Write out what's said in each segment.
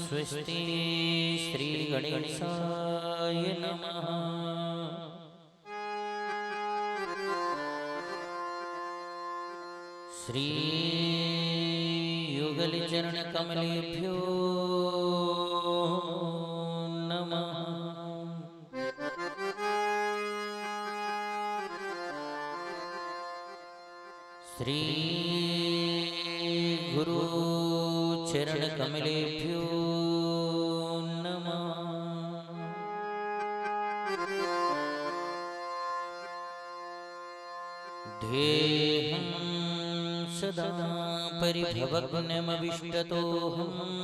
स्वस्ति श्री गणेशाय नमः। श्री युगल चरण कमलेभ्यो नमः। श्री गुरु चरण कमलेभ्यो नमः। ध्येयं सदा परिभवग्नमविष्टतोऽहम्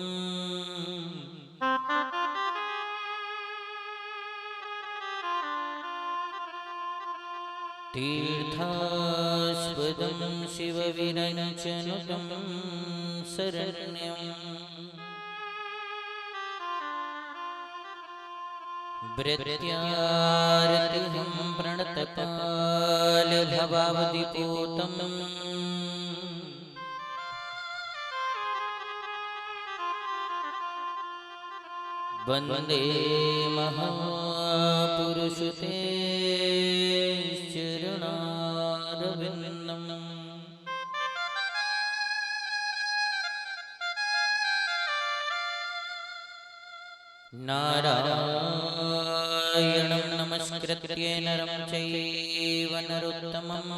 तीर्थास्पदं शिवविरञ्चनुतं शरण्यम् भृत्यार्तिहं प्रणतपालभवावधिपूतम् वन्दे महापुरुषते चरणारविन्दम्। नारायणं नमस्कृत्य नरं चैव नरोत्तमम्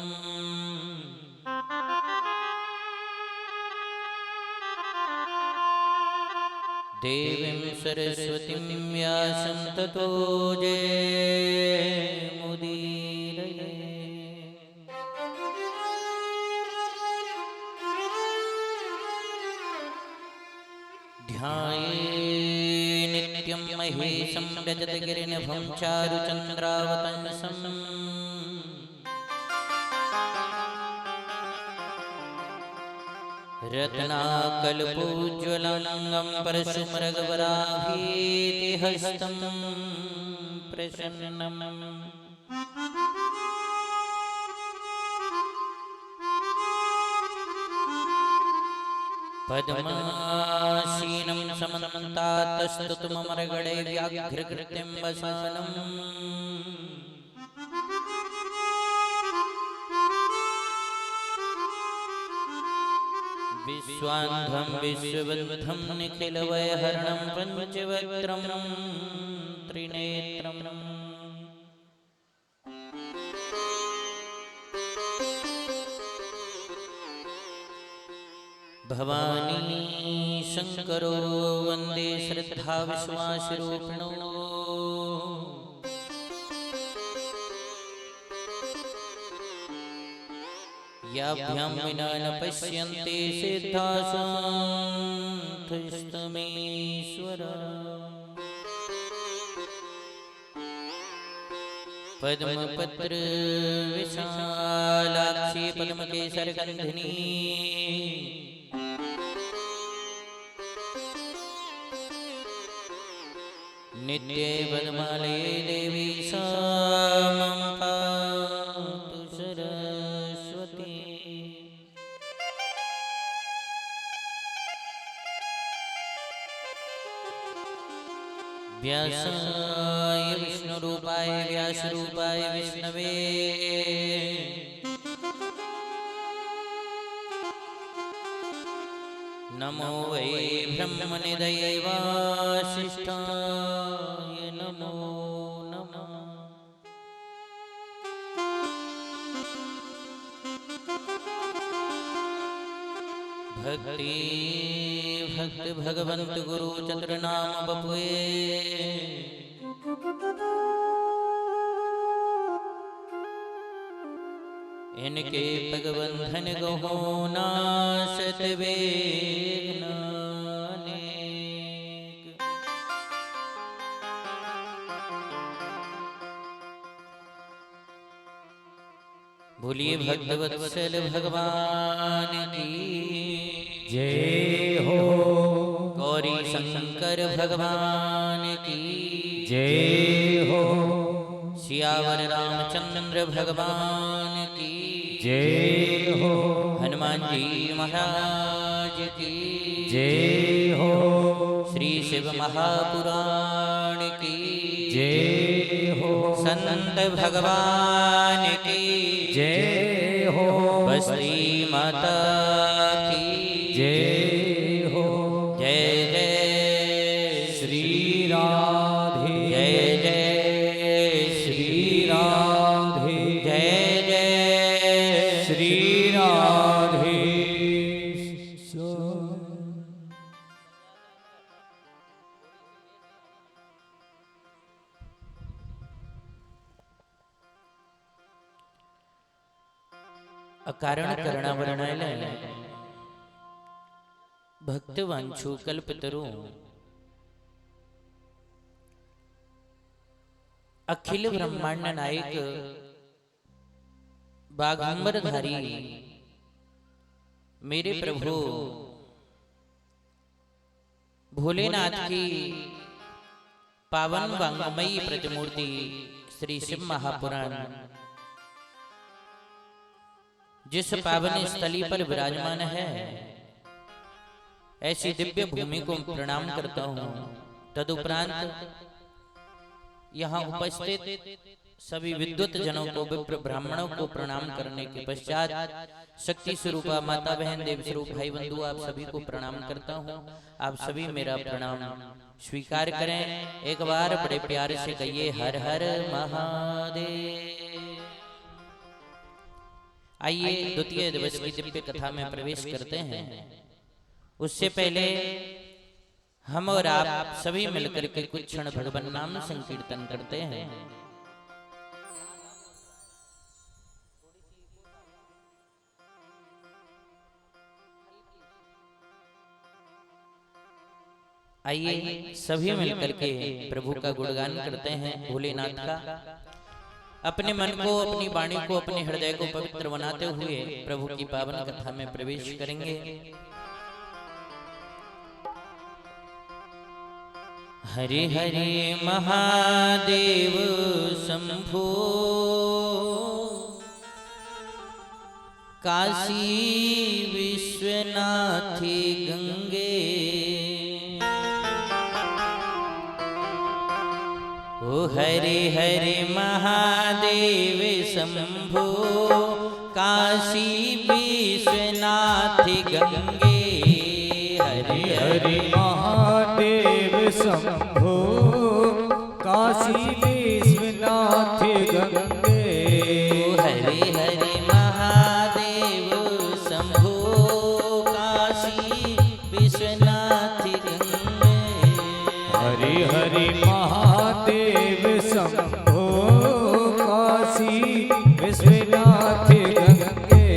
देवीं सरस्वतीं व्यासं ततो जयमुदीरये। ध्याये नित्यं महेशं रजतगिरिनिभं चारुचन्द्रावतंसम् रत्नाकल्पोज्ज्वलंगं परशुमृगवराभीतिहस्तं प्रसन्नम्। पद्मासीनं समन्तातस्तुतममरगणे व्याघ्रकृत्यं वसानम् विश्वान्धं विश्वबन्धं निखिलवयहरणं पञ्चवक्त्रं त्रिनेत्रम्। भवानी शंकरो वन्दे श्रद्धा विश्वासरूपिणो याभ्यां विना न पश्यन्ते सिद्धासुतमेश्वर। पद्मपत्र विशालाक्षी पद्मकेसरगन्धिनी नित्ये पद्मालये देवी सा मम पातु सरस्वती। व्यासाय विष्णुरूपाय व्यासरूपाय विष्णवे नमो वै ब्रह्मनिधये वासिष्ठाय नमो नमः। भक्ति भक्त भगवंत गुरु चतुर्नाम बपुए इनके पगबंधन गहो नाशत वेगनानेक। बोलिए भक्तवत्सल भगवान की जय हो। गौरी शंकर भगवान की जय हो। सियावर रामचंद्र भगवान की जय हो। हनुमान जी महाराज की जय हो। श्री शिव महापुराण की जय हो। संत भगवान की जय हो। बस्ती माता की जय हो। जय जय श्री राधे। जय जय श्री राधे। जय जय श्री राधे। अकारण करणावरणाय भक्तवांछू कल्पतरू अखिल ब्रह्मांड नायक बागंबरधारी मेरे प्रभु भोलेनाथ की पावन वांगमयी प्रतिमूर्ति श्री शिव महापुराण जिस पावन स्थली पर विराजमान है, ऐसी दिव्य भूमि को प्रणाम करता हूँ। तदुपरांत यहाँ उपस्थित सभी विद्वत जनों को, विप्र ब्राह्मणों को प्रणाम करने के पश्चात शक्ति स्वरूपा माता बहन देव स्वरूप भाई बंधु आप सभी को प्रणाम करता हूँ। आप सभी मेरा प्रणाम स्वीकार करें। एक बार बड़े प्यार से कहिए हर हर महादेव। आइए द्वितीय दिवस की दिव्य कथा में प्रवेश करते हैं। उससे पहले हम और आप सभी मिलकर के कुछ क्षण भगवान नाम संकीर्तन करते हैं। आइए सभी मिलकर के प्रभु का गुणगान करते हैं, भोलेनाथ का। अपने मन को, अपनी वाणी को, अपने हृदय को पवित्र बनाते हुए प्रभु की पावन कथा में प्रवेश करेंगे। हरे हरे महादेव शंभो काशी विश्वनाथी गंगे ओ हरे हरे महादेव शंभो काशी विश्वनाथ गंगे हरे हरे महादेव शंभो काशी विश्वनाथ गंगे हरे हरे महादेव शंभो काशी विश्वनाथ गंगे हरे हरे महादेव शंभो काशी विश्वनाथ गंगे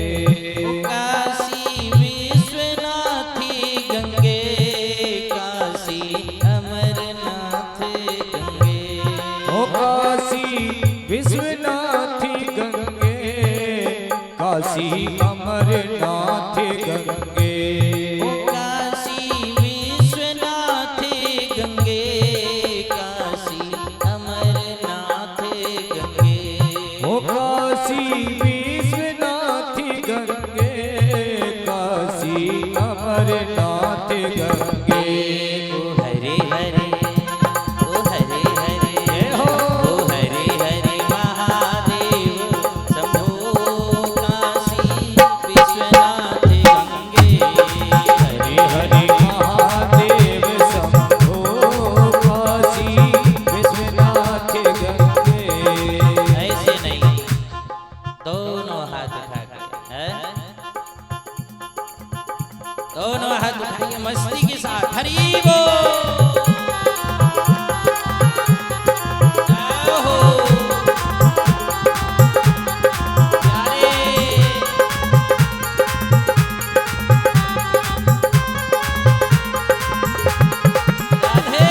काशी विश्वनाथ गंगे काशी अमरनाथ गंगे ओ काशी विश्वनाथ गंगे काशी अमरनाथ गंगे काशी विश्वनाथ गंगे काशी अमरनाथ गंगे ओ काशी विश्वनाथ गंगे काशी अमरनाथ गंगे ओ हरे हरे ओ हरे हरे जय हो। ओ हरे हरे महादेव शंभो काशी विश्वनाथ गंगे हरे हरे महादेव शंभो काशी विश्वनाथ गंगे ऐसे नहीं, दोनों हाथ उठा के हैं? दोनों हाथ उठाइए मस्ती के साथ। हरि बोल। जय हो। प्यारे। राधे।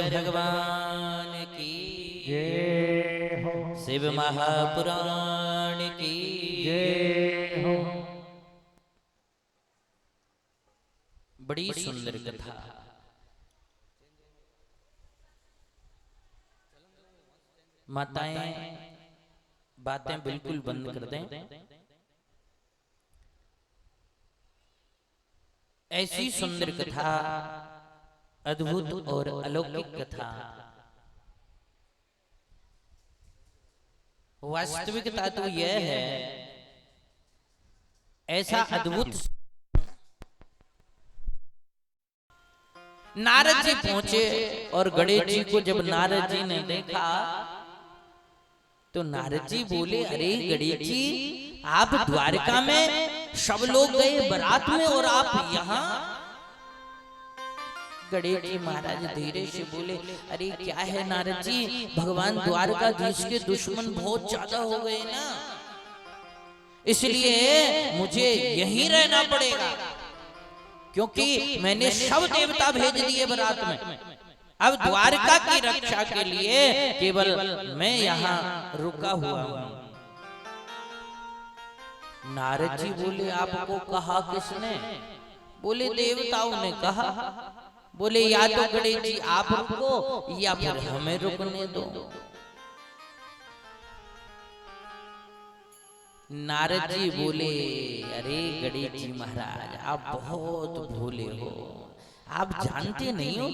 भगवान की जय हो, शिव महापुराण की जय हो। बड़ी सुंदर कथा। माताएं बातें बिल्कुल बंद कर दें। ऐसी सुंदर कथा, अद्भुत और अलौकिक कथा, वास्तविकता तो यह है, ऐसा अद्भुत। नारद जी पहुंचे और गणेश जी को जब नारद जी ने देखा तो नारद जी बोले, अरे गणेश जी, आप द्वारका में सब लोग गए बारात में और आप यहाँ। गणेश जी महाराज धीरे से बोले, अरे क्या है नारद जी, भगवान द्वारकाधीश के दुश्मन बहुत ज्यादा हो गए ना, इसलिए मुझे यहीं रहना पड़ेगा, क्योंकि मैंने सब देवता भेज दिए बारात में। अब द्वारका की रक्षा के लिए केवल मैं यहाँ रुका हुआ हूँ। नारद जी बोले, आपको कहा किसने? बोले देवताओं ने कहा। बोले या तो गणेश जी आप रुको या फिर हमें रुकने दो। नारद जी बोले, अरे गणेश जी महाराज, आप बहुत भोले हो, आप जानते नहीं हो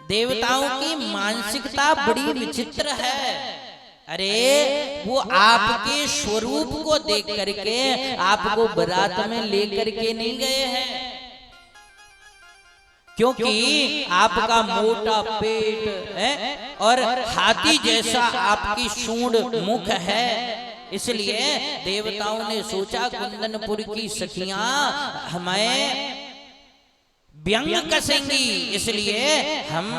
देवताओं की मानसिकता बड़ी विचित्र है। अरे वो आपके स्वरूप को देख करके आपको बारात में लेकर के नहीं गए हैं, क्योंकि आपका मोटा पेट है और हाथी जैसा आपकी सूंड मुख है, इसलिए देवताओं ने सोचा कुंदनपुर की सखियां हमें व्यंग कसेंगी, इसलिए हम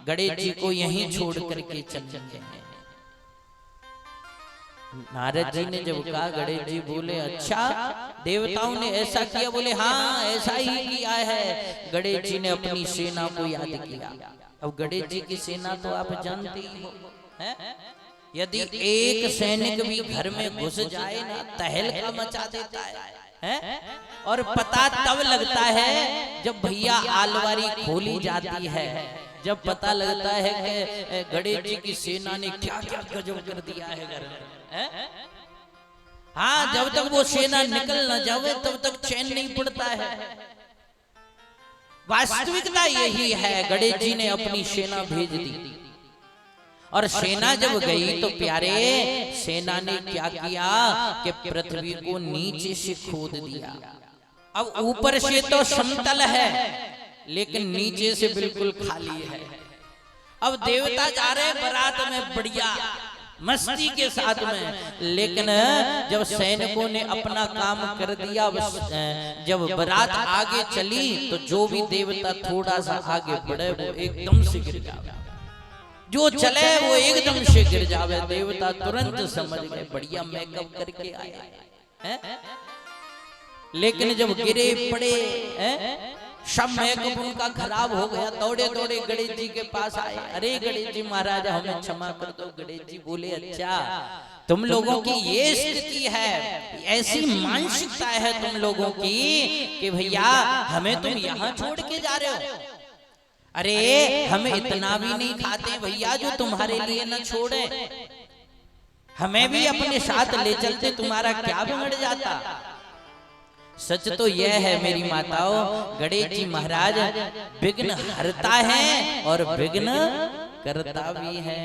गणेश जी को यहीं छोड़ करके चलेंगे। नारद जी ने जब कहा, गणेश जी बोले, अच्छा देवताओं ने ऐसा किया? बोले हाँ ऐसा ही किया है। गणेश जी ने अपनी सेना को याद किया। अब गणेश जी की सेना तो आप जानते ही हो, यदि एक सैनिक भी घर में घुस जाए ना, तहलका मचा देता है। और पता तब लगता है जब भैया आलवारी खोली जाती है, जब पता लगता है कि गणेश जी की सेना ने क्या क्या गजब कर दिया है घर में। हाँ, जब तक वो सेना निकल न जावे तब तक चैन नहीं पड़ता है। वास्तविकता यही है, गणेश जी ने अपनी सेना भेज दी और सेना जब गई तो प्यारे सेना ने क्या किया कि पृथ्वी को नीचे से खोद दिया। अब ऊपर से तो समतल है लेकिन नीचे से बिल्कुल खाली है। अब देवता जा रहे बारात में बढ़िया मस्ती के साथ में, लेकिन जब सैनिकों ने अपना काम कर दिया, जब बारात आगे चली तो जो भी देवता थोड़ा सा आगे बढ़े वो एकदम से गिर जावे, जो चले वो एकदम से गिर जावे। देवता तुरंत समझ गए, बढ़िया मेकअप करके आए हैं, लेकिन जब गिरे पड़े सब मेकअप उनका खराब हो गया। दौड़े दौड़े गणेश जी के पास आए, अरे गणेश जी महाराज हमें क्षमा कर दो। गणेश जी बोले, अच्छा तुम लोगों की ये स्थिति है, ऐसी मानसिकता है तुम लोगों की कि भैया हमें तुम यहाँ छोड़ के जा रहे हो। अरे हमें इतना भी नहीं खाते भैया जो तुम्हारे लिए न छोड़े, हमें भी अपने साथ ले चलते, तुम्हारा क्या बिगड़ जाता। सच तो यह है मेरी माताओं, गणेश जी महाराज विघ्न हरता है और विघ्न करता भी है।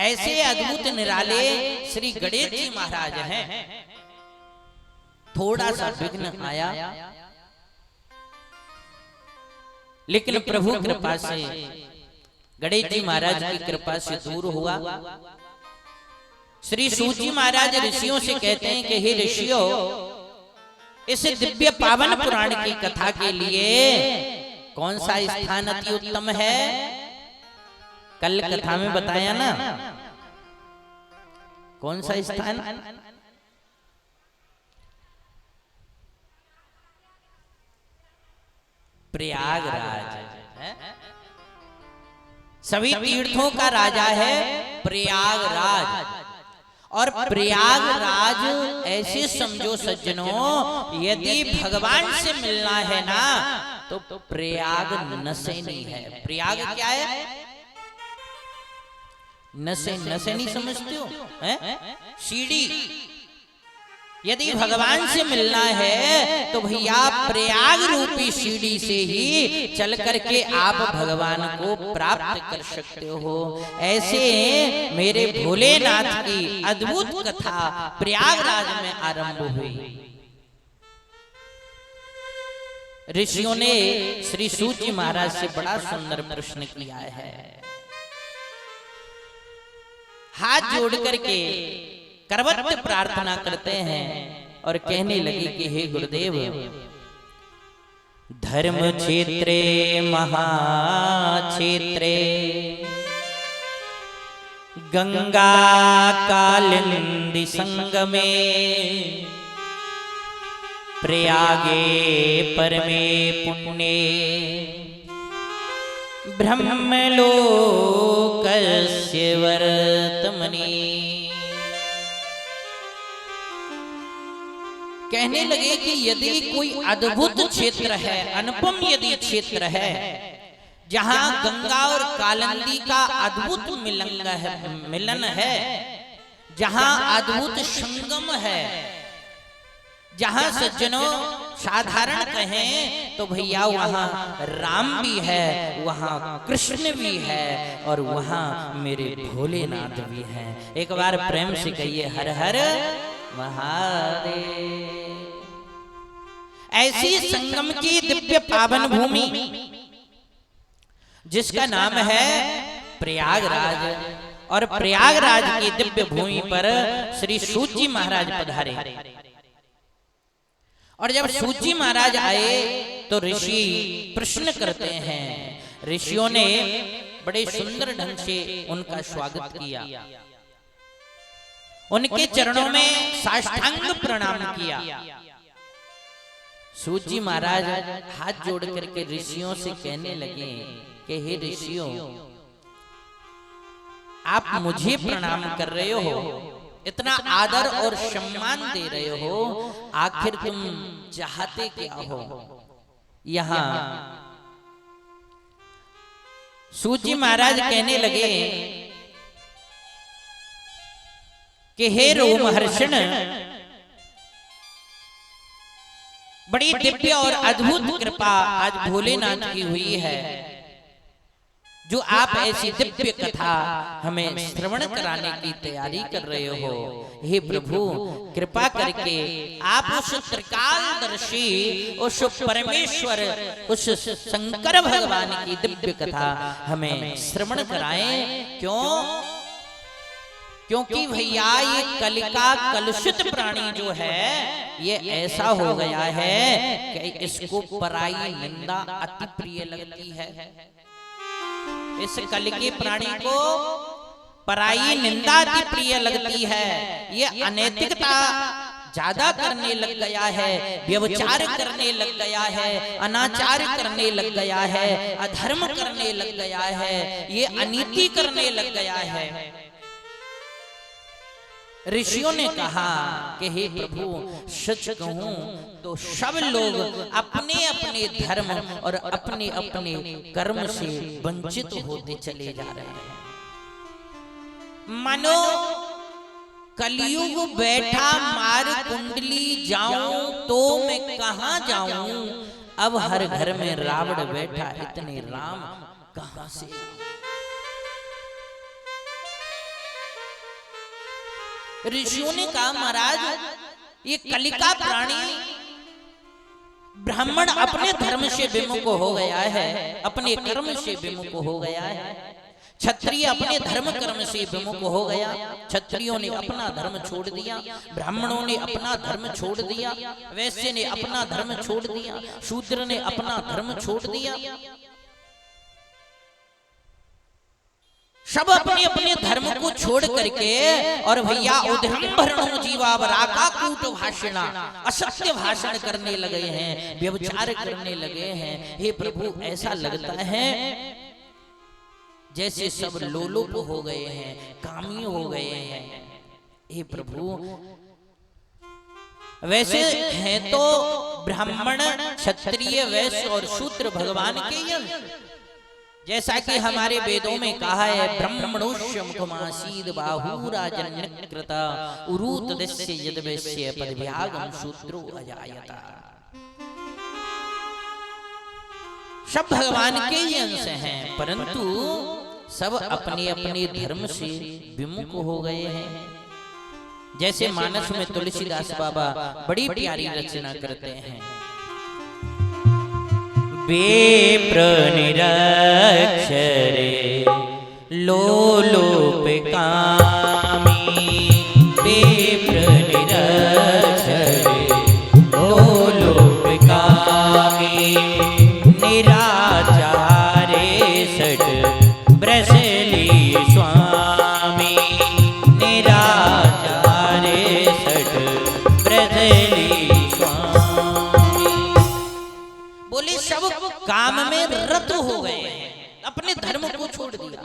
ऐसे अद्भुत निराले श्री गणेश जी महाराज हैं। थोड़ा सा विघ्न आया लेकिन प्रभु कृपा से, गणेश जी महाराज की कृपा से दूर हुआ। श्री सूत जी महाराज ऋषियों से कहते हैं कि हे ऋषियों, इस दिव्य पावन पुराण की कथा के लिए कौन सा स्थान अति उत्तम है? कल कथा में बताया ना, कौन सा स्थान? प्रयागराज है। सभी तीर्थों का राजा है प्रयागराज। और प्रयागराज ऐसे समझो सज्जनों, यदि भगवान से मिलना है ना तो प्रयाग नशे नहीं है। प्रयाग क्या है? नशे। नशे नहीं समझते हो? सीढ़ी। यदि भगवान से मिलना है तो भैया प्रयाग रूपी सीढ़ी से ही चल करके आप भगवान को प्राप्त कर सकते हो। ऐसे मेरे भोलेनाथ की अद्भुत कथा प्रयागराज में आरंभ हुई। ऋषियों ने श्री सूत जी महाराज से बड़ा सुंदर प्रश्न किया है। हाथ जोड़ करके करवत प्रार्थना करते हैं और कहने लगे कि हे गुरुदेव, धर्म क्षेत्रे महाक्षेत्रे गंगा कालिंदी संगमे प्रयागे परमे पुण्ये ब्रह्मलोकस्य वर्तमनि। कहने लगे कि यदि कोई अद्भुत क्षेत्र है, अनुपम यदि क्षेत्र है, जहां गंगा और कालिंदी का अद्भुत मिलन है, जहां अद्भुत संगम है, जहां सज्जनों साधारण कहें तो भैया वहां राम भी है, वहां कृष्ण भी है और वहां मेरे भोलेनाथ भी हैं। एक बार प्रेम से कहिए हर हर महादेव। ऐसी संगम की दिव्य पावन भूमि जिसका नाम है प्रयागराज, और प्रयागराज की दिव्य भूमि पर श्री सूत जी महाराज पधारे। और जब सूत जी महाराज आए तो ऋषि प्रश्न करते हैं। ऋषियों ने बड़े सुंदर ढंग से उनका स्वागत किया, उनके चरणों में साष्टांग प्रणाम किया। सूत जी महाराज हाथ जोड़ करके ऋषियों से कहने लगे कि हे ऋषियों, आप मुझे प्रणाम कर रहे हो, इतना आदर और सम्मान दे रहे हो, आखिर तुम चाहते क्या हो? यहां सूत जी महाराज कहने लगे कि हे रोमहर्षण, बड़ी दिव्य और अद्भुत कृपा आज भोलेनाथ की हुई है, जो आप ऐसी दिव्य कथा हमें श्रवण कराने की तैयारी कर रहे हो। हे प्रभु, कृपा करके आप उस त्रिकालदर्शी, उस परमेश्वर, उस शंकर भगवान की दिव्य कथा हमें श्रवण कराएं। क्यों? क्योंकि भैया ये कल का कलुषित प्राणी जो है, ये ऐसा हो गया है कि इसको पराई निंदा अति प्रिय लगती है। इस कल के प्राणी को पराई निंदा अति प्रिय लगती है। ये अनैतिकता ज्यादा करने लग गया है, व्यभिचार करने लग गया है, अनाचार करने लग गया है, अधर्म करने लग गया है, ये अनीति करने लग गया है। ऋषियों ने कहा कि हे प्रभु, सच कहूं तो सब लोग अपने अपने धर्म और अपने अपने कर्म से वंचित होते चले जा रहे हैं। मानो कलयुग बैठा मार कुंडली जाऊं तो मैं कहां जाऊं, अब हर घर में रावण बैठा, इतने राम कहां से? ऋषियों ने कहा महाराज, ये कलिका प्राणी ब्राह्मण अपने धर्म से विमुख हो गया है, अपने कर्म से विमुख हो गया है। क्षत्रिय अपने धर्म कर्म से विमुख हो गया, क्षत्रियों ने अपना धर्म छोड़ दिया, ब्राह्मणों ने अपना धर्म छोड़ दिया, वैश्य ने अपना धर्म छोड़ दिया, शूद्र ने अपना धर्म छोड़ दिया। सब अपने अपने धर्म को छोड़ करके और भैया उदम्भरणो जीवा राका कूट भाषणा असत्य भाषण करने लगे हैं, व्यभिचार करने लगे हैं। हे प्रभु, ऐसा लगता है जैसे सब लोलुप हो गए हैं, कामी हो गए हैं। हे प्रभु, वैसे हैं तो ब्राह्मण, क्षत्रिय, वैश्य और शूद्र भगवान के यंत्र, जैसा कि हमारे वेदों में कहा है, ब्रह्मणोष्य मुखमासीद बाहुराजन्यकृता उरूत दस्य यद्वैश्य पदभ्यागम शूद्रो अजायता। सब भगवान के ही अंश हैं, परंतु सब अपने अपने धर्म से विमुख हो गए हैं। जैसे मानस में तुलसीदास बाबा बड़ी प्यारी रचना करते हैं, विप्र निरक्षरे लोलुप कामी, विप्र निरक्षरे लोलुप कामी, निराचारे षट ब्रसली स्वामी, निराचारे षट ब्रसली स्वामी। बोले सब काम में रत हो गए हैं, अपने धर्म को छोड़ दिया।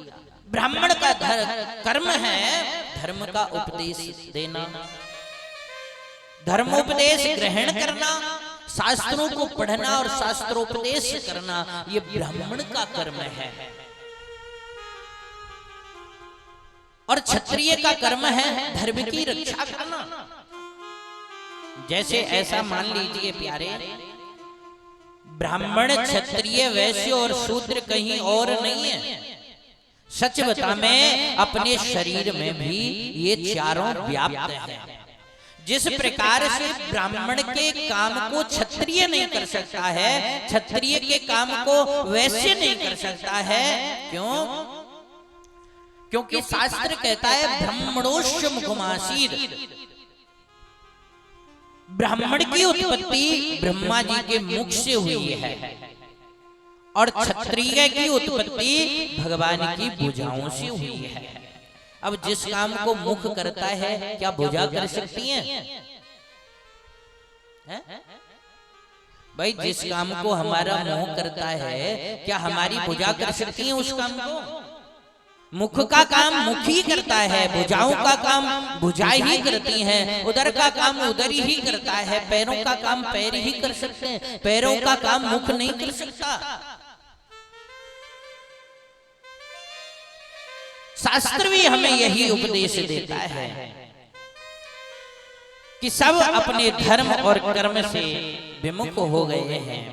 ब्राह्मण का कर्म है धर्म का उपदेश देना, धर्मोपदेश ग्रहण करना, शास्त्रों को पढ़ना और शास्त्रोपदेश करना, ये ब्राह्मण का कर्म है। और क्षत्रिय का कर्म है धर्म की रक्षा करना। जैसे ऐसा मान लीजिए प्यारे, ब्राह्मण, क्षत्रिय, वैश्य और शूद्र कहीं और नहीं है। सच बता, मैं अपने शरीर में भी ये चारों व्याप्त हैं। जिस प्रकार से ब्राह्मण के काम को क्षत्रिय नहीं कर सकता है, क्षत्रिय के काम को वैश्य नहीं कर सकता है। क्यों? क्योंकि शास्त्र कहता है ब्रह्मणोष्य मुखमासीद। ब्राह्मण की उत्पत्ति ब्रह्मा जी के मुख से हुई है और क्षत्रिय की उत्पत्ति भगवान की भुजाओं से हुई है। अब जिस काम को मुख करता है, क्या भुजा कर सकती हैं? भाई, जिस काम को हमारा मुंह करता है, क्या हमारी भुजा कर सकती है उस काम को? मुख का काम मुख ही करता है, भुजाओं का काम भुजा ही करती हैं, उदर का काम उदर ही करता है, पैरों का काम पैर ही कर सकते हैं, पैरों का काम मुख नहीं कर सकता। शास्त्र भी हमें यही उपदेश देता है कि सब अपने धर्म और कर्म से विमुख हो गए हैं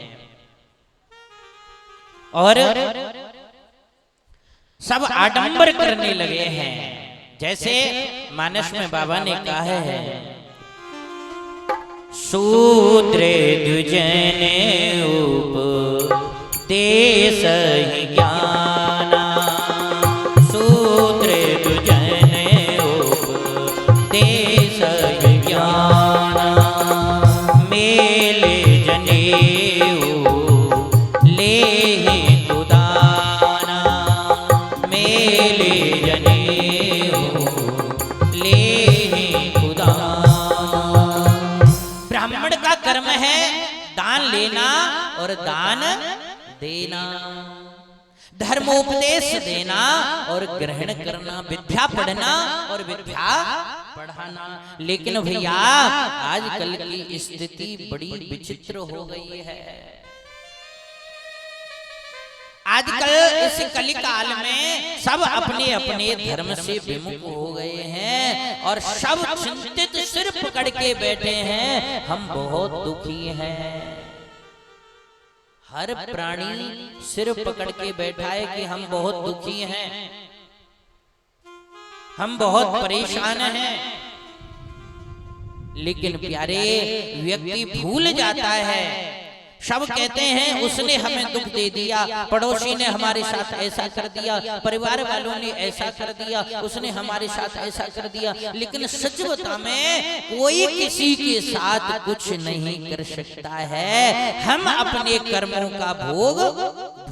और सब आडंबर करने लगे हैं। जैसे मानस में बाबा ने कहा है, शूद्रे द्विजने उपदेश ही ज्ञाना, शूद्रे द्विजने उपदेश ही ज्ञाना, मेले जनेऊ ले और दान देना, धर्मोपदेश देना और ग्रहण करना, विद्या पढ़ना और विद्या पढ़ाना। लेकिन भैया आजकल की स्थिति बड़ी विचित्र हो गई है। आजकल इस कलिकाल में सब अपने अपने धर्म से विमुख हो गए हैं और सब चिंतित सिर पकड़ के बैठे हैं, हम बहुत दुखी हैं। हर प्राणी सिर पकड़ के बैठा है कि हम बहुत दुखी हैं, हम बहुत परेशान हैं। लेकिन प्यारे, व्यक्ति भूल जाता है, सब कहते हैं उसने हमें दुख दे दिया, पड़ोसी ने हमारे साथ ऐसा कर दिया, परिवार वालों ने ऐसा कर दिया, उसने हमारे साथ ऐसा कर दिया। लेकिन सच बता, मैं कोई किसी के साथ कुछ नहीं कर सकता है। हम अपने कर्मों का भोग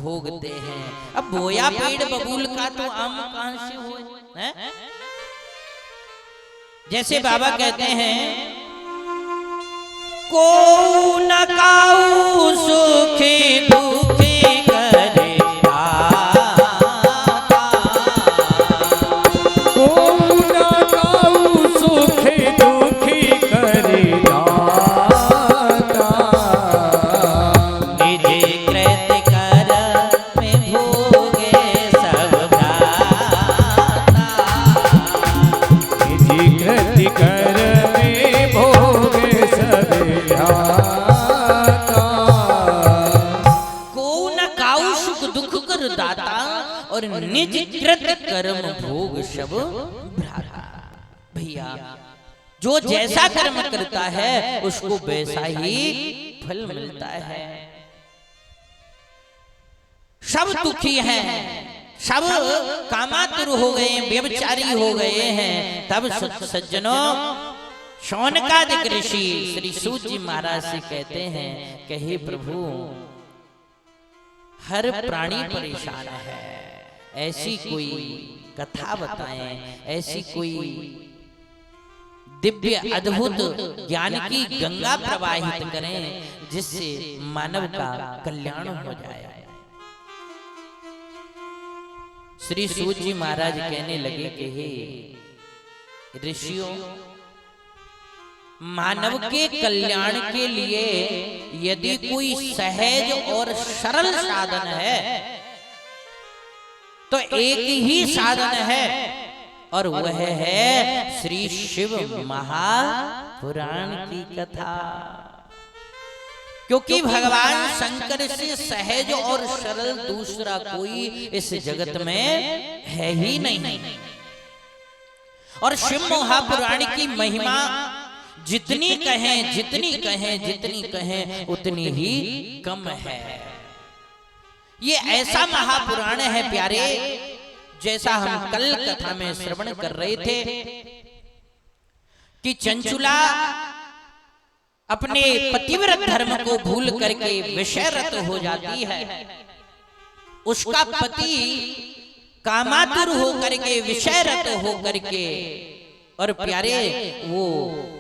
भोगते हैं। अब बोया पेड़ बबूल का तो आम कहां से हो, है? जैसे बाबा कहते हैं को न काऊ सुखी दुखी करे और निज कृत कर्म भोग सब भ्राता। भैया जो जैसा कर्म करता है उसको वैसा ही फल मिलता है। सब दुखी हैं, सब कामातुर हो गए, व्यभिचारी हो गए हैं। तब सज्जनों शौनकादिक ऋषि श्री सूत जी महाराज से कहते हैं कि हे प्रभु हर प्राणी परेशान है, ऐसी कोई कथा बताएं, ऐसी कोई दिव्य अद्भुत ज्ञान की गंगा प्रवाहित करें जिससे मानव का कल्याण हो जाए। श्री सूत जी महाराज कहने लगे कि हे ऋषियों, मानव के कल्याण के लिए यदि कोई सहज और सरल साधन है तो एक ही साधन है और वह है श्री शिव महापुराण की कथा। क्योंकि भगवान शंकर से सहज और सरल दूसरा कोई इस जगत में है ही नहीं। और शिव महापुराण की महिमा जितनी कहें जितनी कहें जितनी कहें उतनी ही कम है। ये ऐसा महापुराण है प्यारे, जैसा हम कल कथा में श्रवण कर रहे थे कि चंचुला अपने पतिव्रत धर्म को भूल करके विषयरत हो जाती है। उसका पति कामातुर हो करके विषयरत हो करके और प्यारे वो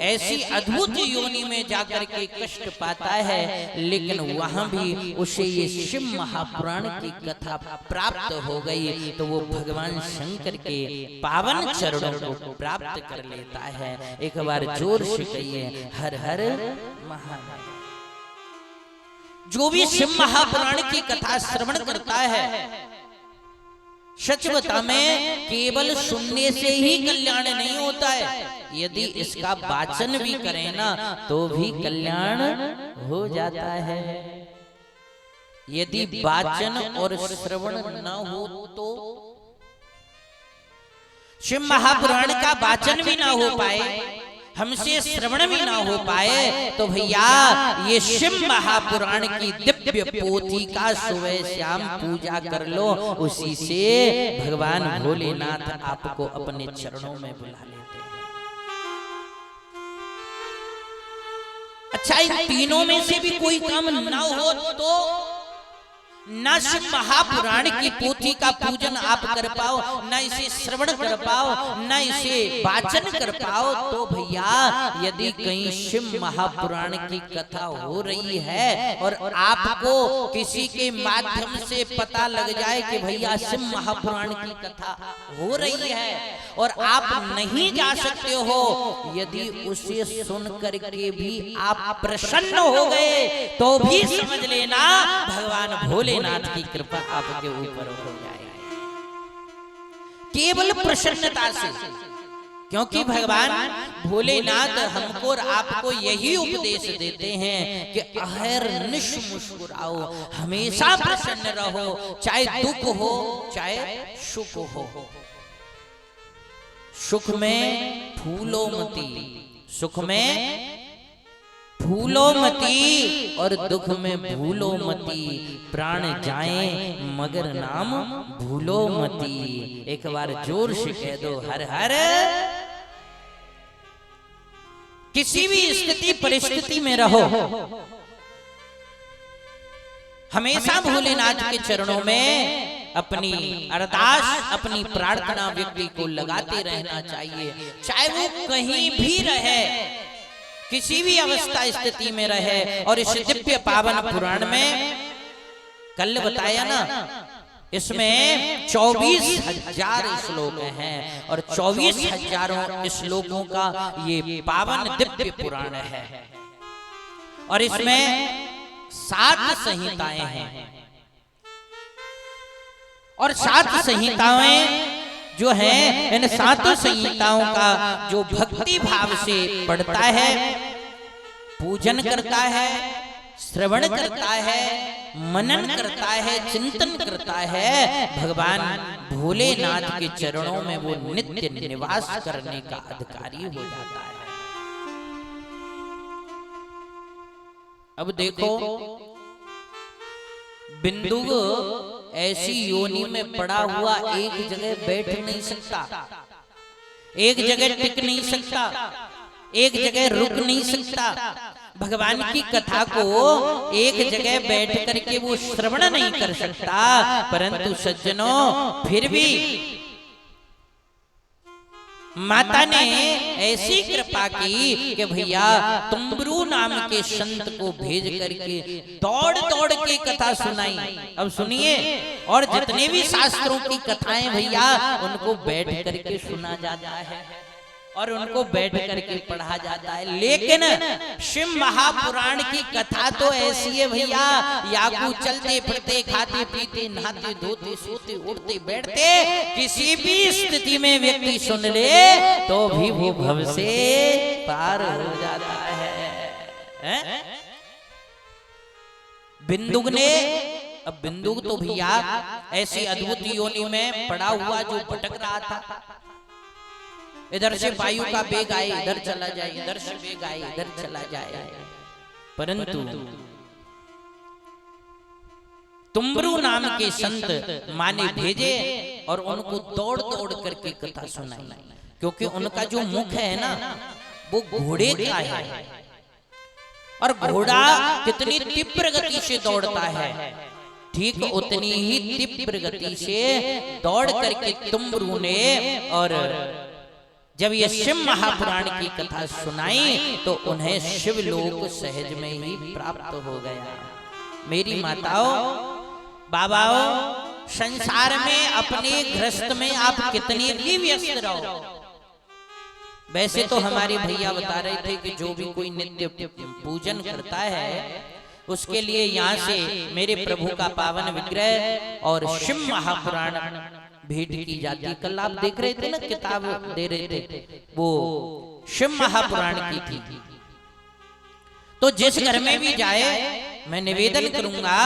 ऐसी अद्भुत योनि में जाकर के कष्ट पाता है, लेकिन वहां भी उसे ये शिव महापुराण की कथा प्राप्त हो गई तो वो भगवान शंकर के पावन चरणों को प्राप्त कर लेता है। एक बार जोर से कहिए हर हर महादेव। जो भी शिव महापुराण की कथा श्रवण करता है, सच बता में केवल सुनने से ही कल्याण नहीं होता है, यदि इसका वाचन भी करें ना तो भी कल्याण हो जाता है। यदि वाचन और श्रवण न हो तो शिव महापुराण का वाचन भी ना हो पाए, हमसे श्रवण भी ना हो पाए तो भैया ये शिव महापुराण की दिव्य पोथी का सुबह शाम पूजा कर लो, उसी से भगवान भोलेनाथ आपको अपने चरणों में बुला लेते हैं। अच्छा, इन तीनों में से भी कोई काम ना हो तो न शिव महापुराण की पोथी का पूजन आप कर पाओ, न इसे श्रवण कर पाओ, न इसे वाचन कर पाओ तो भैया यदि कहीं शिव महापुराण की कथा हो रही है और आपको किसी के माध्यम से पता लग जाए कि भैया शिव महापुराण की कथा हो रही है और आप नहीं जा सकते हो, यदि उसे सुन करके भी आप प्रसन्न हो गए तो भी समझ लेना भगवान भोले नाथ की कृपा आपके ऊपर हो जाएगी, केवल प्रसन्नता से। क्योंकि भगवान भोलेनाथ हमको और आपको यही उपदेश देते हैं कि अहर्निश मुस्कुराओ, हमेशा प्रसन्न रहो, चाहे दुख हो चाहे सुख हो। सुख में फूलो मती, सुख में फूलो मती और दुख में भूलो मती, प्राण जाए मगर नाम भूलो मती। एक बार जोर से कह दो हर हर। किसी भी स्थिति परिस्थिति में रहो, हमेशा भोलेनाथ के चरणों में अपनी अरदास, अपनी प्रार्थना व्यक्ति को लगाते रहना चाहिए, चाहे वो कहीं भी रहे, किसी भी अवस्था स्थिति में रहे। और इस दिव्य पावन पुराण में कल बताया ना, इसमें 24,000 श्लोक हैं और 24,000 श्लोकों का ये पावन दिव्य पुराण है। और इसमें 7 संहिताएं हैं और 7 संहिताएं जो हैं, इन 7 संहिताओं का जो भक्ति भाव से पढ़ता है, पूजन करता है, श्रवण करता है, मनन करता है, चिंतन करता है, भगवान भोलेनाथ के चरणों में वो नित्य निवास करने का अधिकारी हो जाता है। अब देखो, बिंदु ऐसी योनि में पड़ा हुआ एक जगह बैठ नहीं सकता, एक जगह टिक नहीं सकता, एक जगह रुक नहीं सकता। भगवान की कथा को एक जगह बैठ करके वो श्रवण नहीं कर सकता। परंतु सज्जनों, फिर भी माता ने ऐसी कृपा की कि भैया तुम्बरू नाम के संत को भेज करके दौड़ दौड़ के कथा सुनाई। अब सुनिए, और जितने भी शास्त्रों की कथाएं भैया उनको बैठ करके सुना जाता है और उनको बैठ करके पढ़ा जाता है। लेकिन शिव महापुराण की कथा तो ऐसी है भैया, याकू चलते फिरते खाते पीते नहाते धोते सोते उठते बैठते किसी भी स्थिति में व्यक्ति सुन ले तो भी वो भव से पार हो जाता है। बिंदुक ने, अब बिंदुक तो भैया ऐसी अद्भुत योनि में पड़ा हुआ जो भटक रहा था, इधर से वायु का वेग आए इधर चला जाए, इधर से वेग आए इधर चला जाए। परंतु तुम्बरू नाम के संत माने भेजे और उनको दौड़ दौड़ करके कथा सुनाई, क्योंकि उनका जो मुख है ना वो घोड़े का है और घोड़ा कितनी तीव्र गति से दौड़ता है, ठीक उतनी ही तीव्र गति से दौड़ करके तुम्बरू ने, और जब ये शिव महापुराण की कथा सुनाई तो उन्हें शिवलोक सहज में ही प्राप्त हो गया। मेरी माताओं बाबाओं, संसार में अपने गृहस्थ में आप कितने भी व्यस्त रहो, वैसे तो हमारे भैया बता रहे थे कि जो भी कोई नित्य पूजन करता है उसके लिए यहाँ से मेरे प्रभु का पावन विग्रह और शिव महापुराण भेंट की जाती है। कल आप देख रहे थे ना, किताब दे रहे थे, वो शिव महापुराण की थी। तो जिस घर में भी जाए मैं निवेदन करूंगा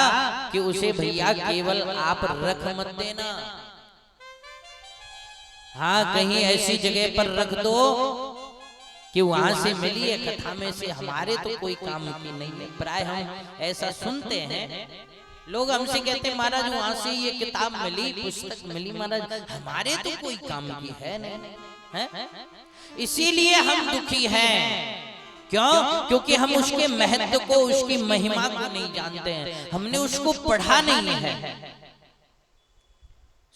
कि उसे भैया केवल आप रख मत देना, हाँ कहीं ऐसी जगह पर रख दो कि वहां से मिली है कथा में से, हमारे तो कोई काम की नहीं है। प्राय हम ऐसा सुनते हैं, लोग हमसे कहते हैं महाराज वहां से ये किताब मिली, पुस्तक मिली महाराज, हमारे तो कोई काम की है नहीं है? इसीलिए हम दुखी हैं। क्यों? क्योंकि हम उसके महत्व को, उसकी महिमा को नहीं जानते हैं, हमने उसको पढ़ा नहीं है।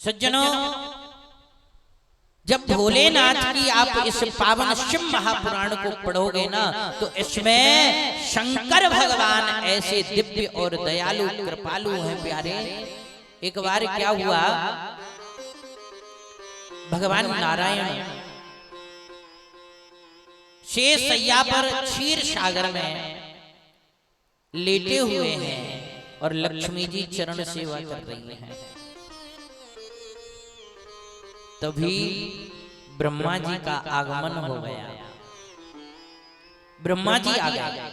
सज्जनों, जब भोलेनाथ की आप इस पावन शिव महापुराण को पढ़ोगे ना तो इसमें शंकर भगवान ऐसे दिव्य और दयालु कृपालु हैं प्यारे। एक बार क्या हुआ, भगवान नारायण शेष सैया पर क्षीर सागर में लेटे हुए हैं और लक्ष्मी जी चरण सेवा कर रही हैं। तभी ब्रह्मा जी का आगमन हो गया। ब्रह्मा जी आ गए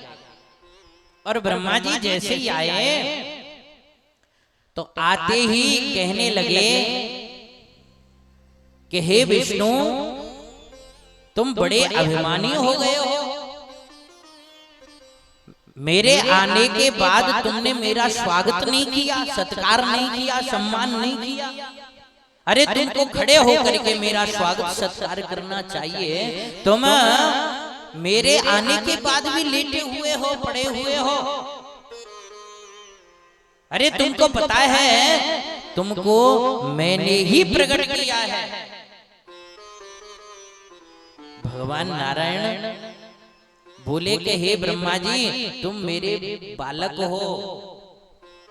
और ब्रह्मा जी जैसे ही आए तो आते ही कहने लगे कि हे विष्णु, तुम बड़े अभिमानी हो गए हो, मेरे आने के बाद तुमने मेरा स्वागत नहीं किया, सत्कार नहीं किया, सम्मान नहीं किया। अरे तुमको खड़े होकर के मेरा स्वागत सत्कार करना चाहिए, तुम मेरे आने के बाद भी लेटे हुए हो, पड़े हुए हो। अरे तुमको पता है, तुमको मैंने ही प्रकट किया है। भगवान नारायण बोले कि हे ब्रह्मा जी, तुम मेरे बालक हो,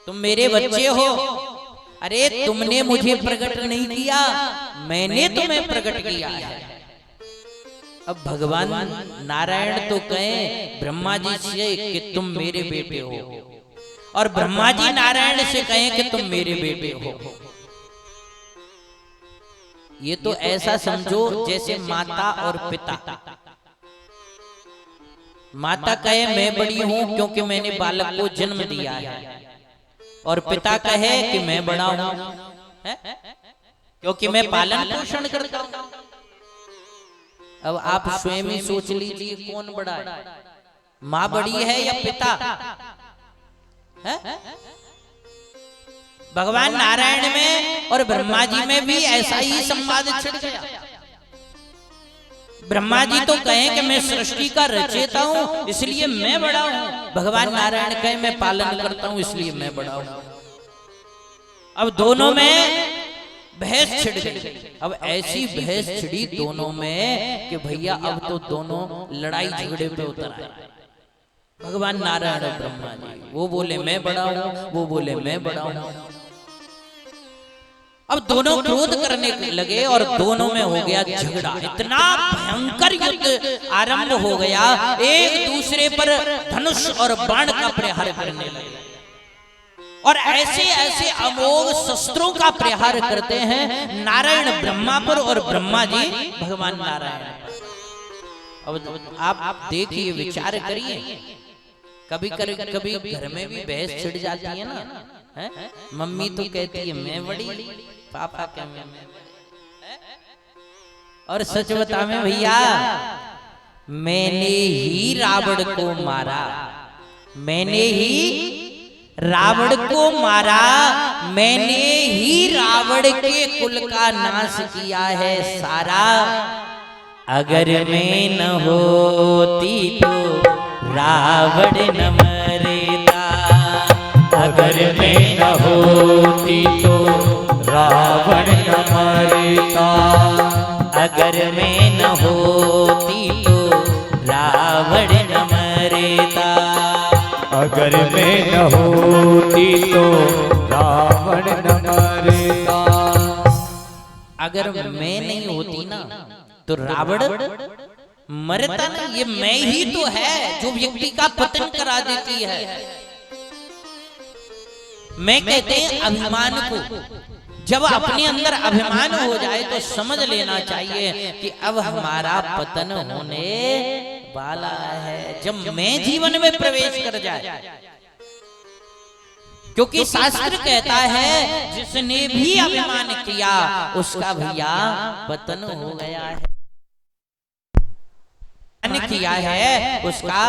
तुम मेरे बच्चे हो। अरे तुमने मुझे प्रकट नहीं किया, मैंने तुम्हें प्रकट किया है। अब भगवान नारायण तो कहें ब्रह्मा जी से कि तुम मेरे बेटे हो, और ब्रह्मा जी नारायण से कहें कि तुम मेरे बेटे हो। ये तो ऐसा समझो जैसे माता और पिता। माता कहे मैं बड़ी हूं क्योंकि मैंने बालक को जन्म दिया है, और पिता कहे कि मैं बड़ा हूं क्योंकि मैं पालन पोषण करता हूं। अब आप स्वयं ही सोच लीजिए कौन बड़ा है, माँ बड़ी है या पिता है? भगवान नारायण में और ब्रह्मा जी में भी ऐसा ही संवाद छिड़ गया। ब्रह्मा जी तो कहें कि मैं सृष्टि का रचयिता हूं इसलिए मैं बड़ा हूं, भगवान नारायण कहे मैं पालन करता हूं इसलिए मैं बड़ा हूं। अब दोनों में बहस छिड़ गई। अब ऐसी बहस छिड़ी दोनों में कि भैया अब तो दोनों लड़ाई झगड़े पे उतर आए। भगवान नारायण और ब्रह्मा जी, वो बोले मैं बड़ा हूं, वो बोले मैं बड़ा हूं। अब दोनों क्रोध करने लगे और दोनों में हो गया झगड़ा। इतना भयंकर युद्ध आरंभ हो गया, एक दूसरे पर धनुष और बाण का प्रहार करने लगे, और ऐसे ऐसे अमोघ शस्त्रों का प्रहार करते हैं नारायण ब्रह्मा पर और ब्रह्मा जी भगवान नारायण पर। अब आप देखिए, विचार करिए, कभी घर में भी बहस छिड़ जाती है ना, है? मम्मी तो कहती है मैं बड़ी, पापा क्या मैं बड़ी। और सच बता में भैया, मैंने ही रावण को मारा, मैंने ही रावण को मारा, मैंने ही रावण के कुल का नाश किया है सारा। अगर मैं न होती तो रावण न मरता, अगर मैं न होती तो रावण न मरता, अगर मैं न होती तो रावण न मरता, अगर मैं न होती तो रावण न मरता। अगर मैं नहीं होती ना तो रावण मरता ना। ये मैं ही तो है जो व्यक्ति का पतन करा देती है। मैं कहते हैं अभिमान को, जब अपने अंदर अभिमान हो जाए तो समझ लेना चाहिए कि अब हमारा पतन होने वाला है, जब मैं जीवन में प्रवेश कर जाए। क्योंकि शास्त्र कहता है जिसने भी अभिमान किया उसका भैया पतन हो गया है, किया है उसका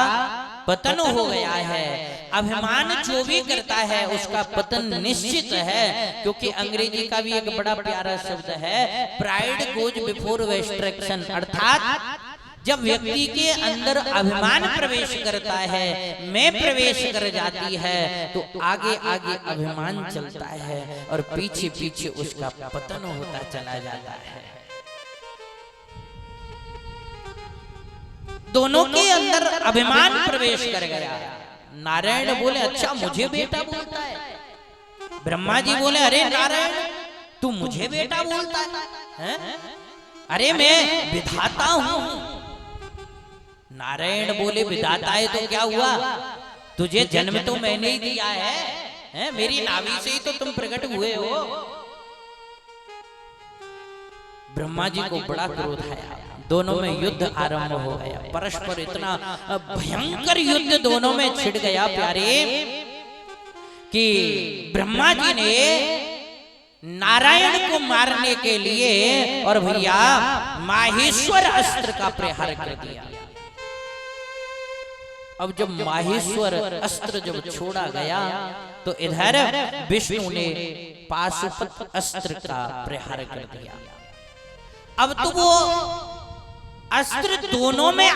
पतन हो गया है। अभिमान जो भी करता है उसका पतन निश्चित है। क्योंकि अंग्रेजी का भी एक बड़ा प्यारा शब्द है, प्राइड गोज बिफोर डिस्ट्रैक्शन, अर्थात जब व्यक्ति के अंदर अभिमान प्रवेश करता है, मैं प्रवेश कर जाती है, तो आगे आगे अभिमान चलता है और पीछे पीछे उसका पतन होता चला जाता है। दोनों के अंदर अभिमान प्रवेश कर गया। नारायण बोले अच्छा मुझे बेटा बोलता है, ब्रह्मा जी बोले अरे नारायण तू मुझे बेटा बोलता है? अरे मैं विधाता हूं। नारायण बोले विधाता है तो क्या हुआ, तुझे जन्म तो मैंने ही दिया है? मेरी नाभि से ही तो तुम प्रकट हुए हो। ब्रह्मा जी को बड़ा क्रोध आया, दोनों में युद्ध आरंभ हो गया। परस्पर इतना भयंकर युद्ध दोनों में छिड़ गया प्यारे, कि ब्रह्मा जी ने नारायण को मारने के लिए और भैया माहेश्वर अस्त्र का प्रहार कर दिया। अब जब माहेश्वर अस्त्र जब छोड़ा गया तो इधर विष्णु ने पाशुपत अस्त्र का प्रहार कर दिया। अब तो वो अस्त्र दोनों में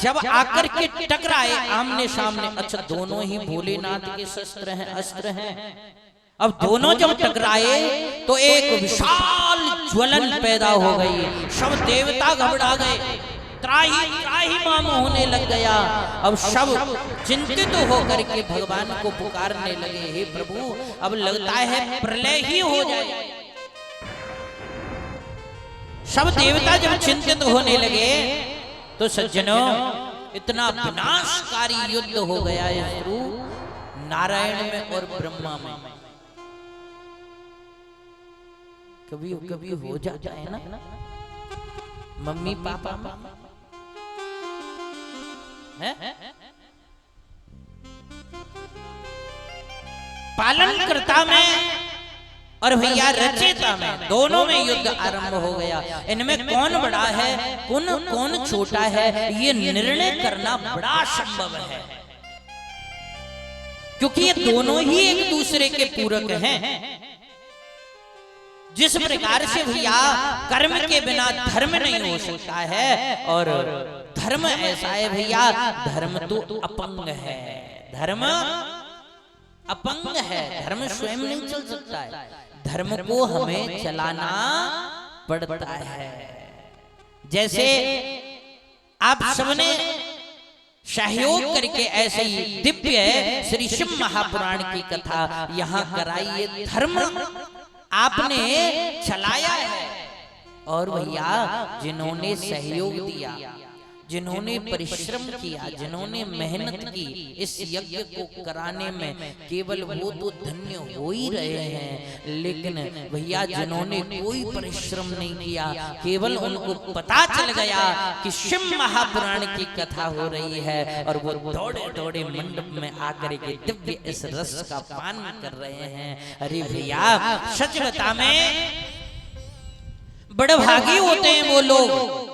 जब आकर के टकराए आमने सामने, अच्छा दोनों ही भोलेनाथ के शस्त्र हैं, अस्त्र हैं। अब दोनों जब टकराए तो एक विशाल ज्वलन पैदा हो गई, सब देवता घबरा गए, त्राही त्राही माम होने लग गया। अब सब चिंतित होकर के भगवान को पुकारने लगे, हे प्रभु अब लगता है प्रलय ही हो जाए। सब देवता जब चिंतित होने लगे तो सज्जनों इतना विनाशकारी युद्ध हो गया है नारायण में और ब्रह्मा में। कभी कभी हो जाता है ना मम्मी पापा है? पालन करता में और भैया रचयिता में, दोनों में युद्ध आरंभ हो गया। इनमें कौन बड़ा है कौन छोटा है ये निर्णय करना बड़ा संभव है, क्योंकि ये दोनों ही एक दूसरे के पूरक हैं। जिस प्रकार से भैया कर्म के बिना धर्म नहीं हो सकता है, और धर्म ऐसा है भैया, धर्म तो अपंग है, धर्म अपंग है, धर्म स्वयं नहीं चल सकता है, धर्म को हमें चलाना पड़ता है। जैसे आप सबने सहयोग करके ऐसे ही दिव्य श्री शिव महापुराण की कथा यहाँ कराई, ये धर्म आपने चलाया है। और भैया जिन्होंने सहयोग दिया, जिन्होंने परिश्रम किया, जिन्होंने मेहनत की इस यज्ञ को कराने में, केवल वो तो धन्य हो ही रहे हैं। लेकिन भैया जिन्होंने कोई परिश्रम नहीं किया, केवल उनको पता चल गया कि शिव महापुराण की कथा हो रही है और वो दौड़े दौड़े मंडप में आकर के दिव्य इस रस का पान कर रहे हैं। अरे भैया सच बता में बड़े भागी होते हैं वो लोग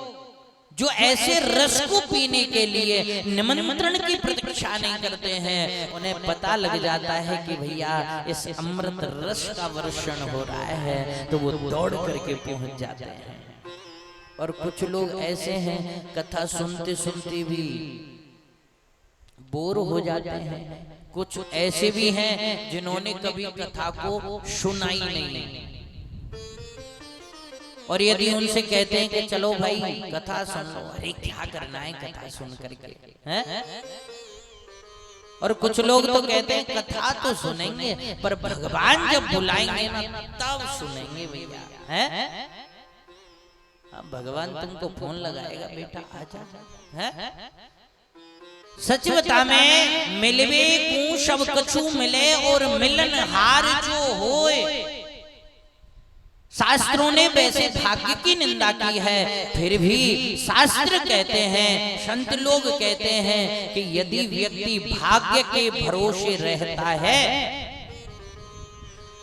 जो ऐसे रस को पीने के लिए निमंत्रण की प्रतीक्षा नहीं करते हैं। उन्हें पता लग जाता है कि भैया इस अमृत रस का वर्षण हो रहा है, तो वो दौड़ करके पहुंच जाते हैं। और कुछ लोग ऐसे हैं कथा सुनते सुनते भी बोर हो जाते हैं, कुछ ऐसे भी हैं जिन्होंने कभी कथा को सुना ही नहीं। और यदि उनसे कहते हैं कि चलो भाई कथा सुन लो, अरे क्या करना है कथा सुन करके, हैं? और कुछ लोग तो कहते हैं कथा तो सुनेंगे पर भगवान जब बुलाएंगे ना तब सुनेंगे भैया, हैं? अब भगवान तुमको फोन लगाएगा, बेटा आजा, हैं? सच बता में मिलवे को सब कछु मिले और मिलन हार जो होए। शास्त्रों ने वैसे भाग्य की निंदा की है, फिर भी शास्त्र कहते हैं, संत लोग कहते हैं कि यदि व्यक्ति भाग्य के भरोसे रहता है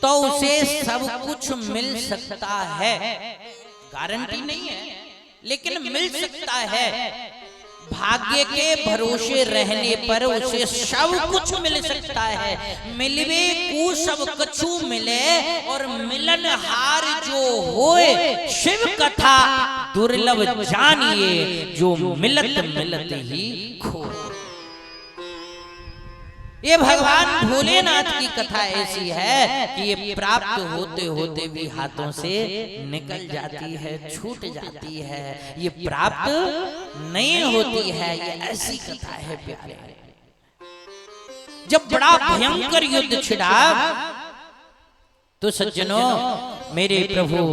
तो उसे सब कुछ मिल सकता है। गारंटी नहीं है लेकिन मिल सकता है। भाग्य के भरोसे रहने पर उसे सब कुछ मिल सकता है। मिलवे को सब कछु मिले और मिलन हार जो होए, शिव कथा दुर्लभ जानिए, जो मिलत मिलत ही खो। ये भगवान भोलेनाथ की कथा ऐसी है कि ये प्राप्त होते होते भी हाथों से निकल जाती है, छूट जाती है, ये प्राप्त नहीं होती है। ये ऐसी कथा है प्यारे। जब बड़ा भयंकर युद्ध छिड़ा तो सज्जनों मेरे प्रभु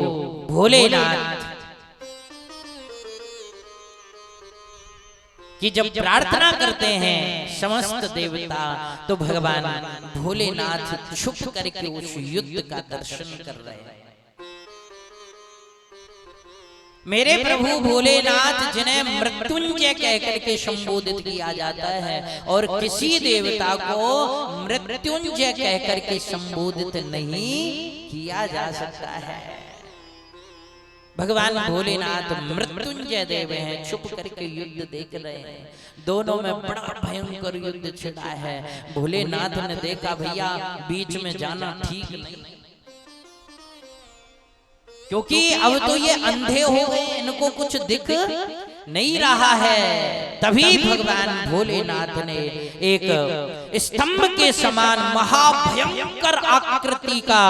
भोलेनाथ कि जब प्रार्थना करते हैं समस्त देवता तो भगवान भोलेनाथ छुप करके उस युद्ध का दर्शन कर रहे हैं। मेरे प्रभु भोलेनाथ जिन्हें मृत्युंजय कहकर के संबोधित किया जाता है, और किसी देवता को मृत्युंजय कहकर के संबोधित नहीं किया जा सकता है। भगवान भोलेनाथ मृत्युंजय देव हैं, छुप करके युद्ध देख रहे हैं। दोनों में बड़ा भयंकर युद्ध छिड़ा है। भोलेनाथ ने देखा भैया बीच में जाना ठीक नहीं, क्योंकि अब तो ये अंधे हो गए, इनको कुछ दिख नहीं रहा है, तभी भगवान भोलेनाथ ने एक स्तंभ के समान महाभयंकर आकृति का,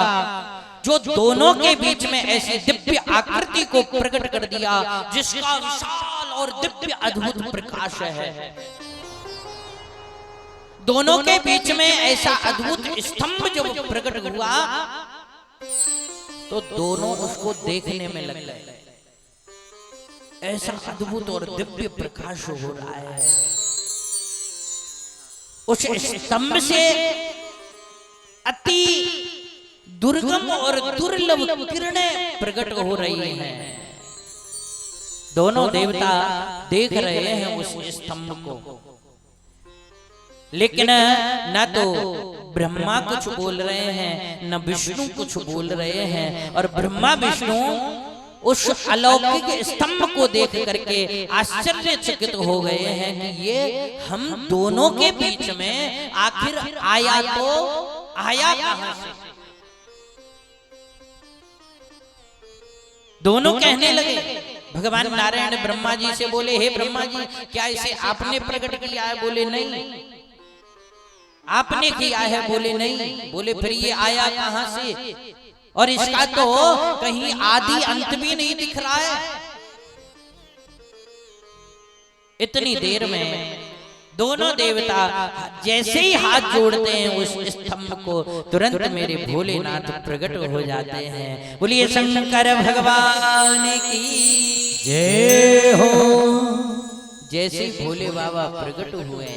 जो दोनों के बीच में ऐसी दिव्य आकृति को प्रकट कर दिया, जिसका विशाल और दिव्य अद्भुत प्रकाश है। दोनों के बीच में ऐसा अद्भुत स्तंभ जब प्रकट हुआ तो दोनों उसको देखने में लग गए। ऐसा अद्भुत और दिव्य प्रकाश हो रहा है। उस स्तंभ से अति दुर्गम और दुर्लभ किरणें प्रकट हो रही हैं। दोनों देवता देख रहे हैं उस स्तंभ को, लेकिन न तो ब्रह्मा कुछ बोल रहे हैं, न विष्णु कुछ बोल रहे हैं। और ब्रह्मा विष्णु उस अलौकिक स्तंभ को देख करके आश्चर्यचकित हो गए हैं कि ये हम दोनों के बीच में आखिर आया तो आया कहां से। दोनों कहने लगे, भगवान नारायण ब्रह्मा जी से बोले, हे ब्रह्मा जी, क्या इसे आपने प्रकट किया है? बोले नहीं। आपने किया है? बोले नहीं। बोले फिर ये आया कहां से? और इसका तो कहीं आदि अंत भी नहीं दिख रहा है। इतनी देर में दोनों देवता जैसे ही हाथ जोड़ते हैं उस स्तंभ को, तुरंत मेरे भोलेनाथ प्रकट हो जाते हैं। बोलिए शंकर भगवान की जय हो। जैसे भोले बाबा प्रकट हुए,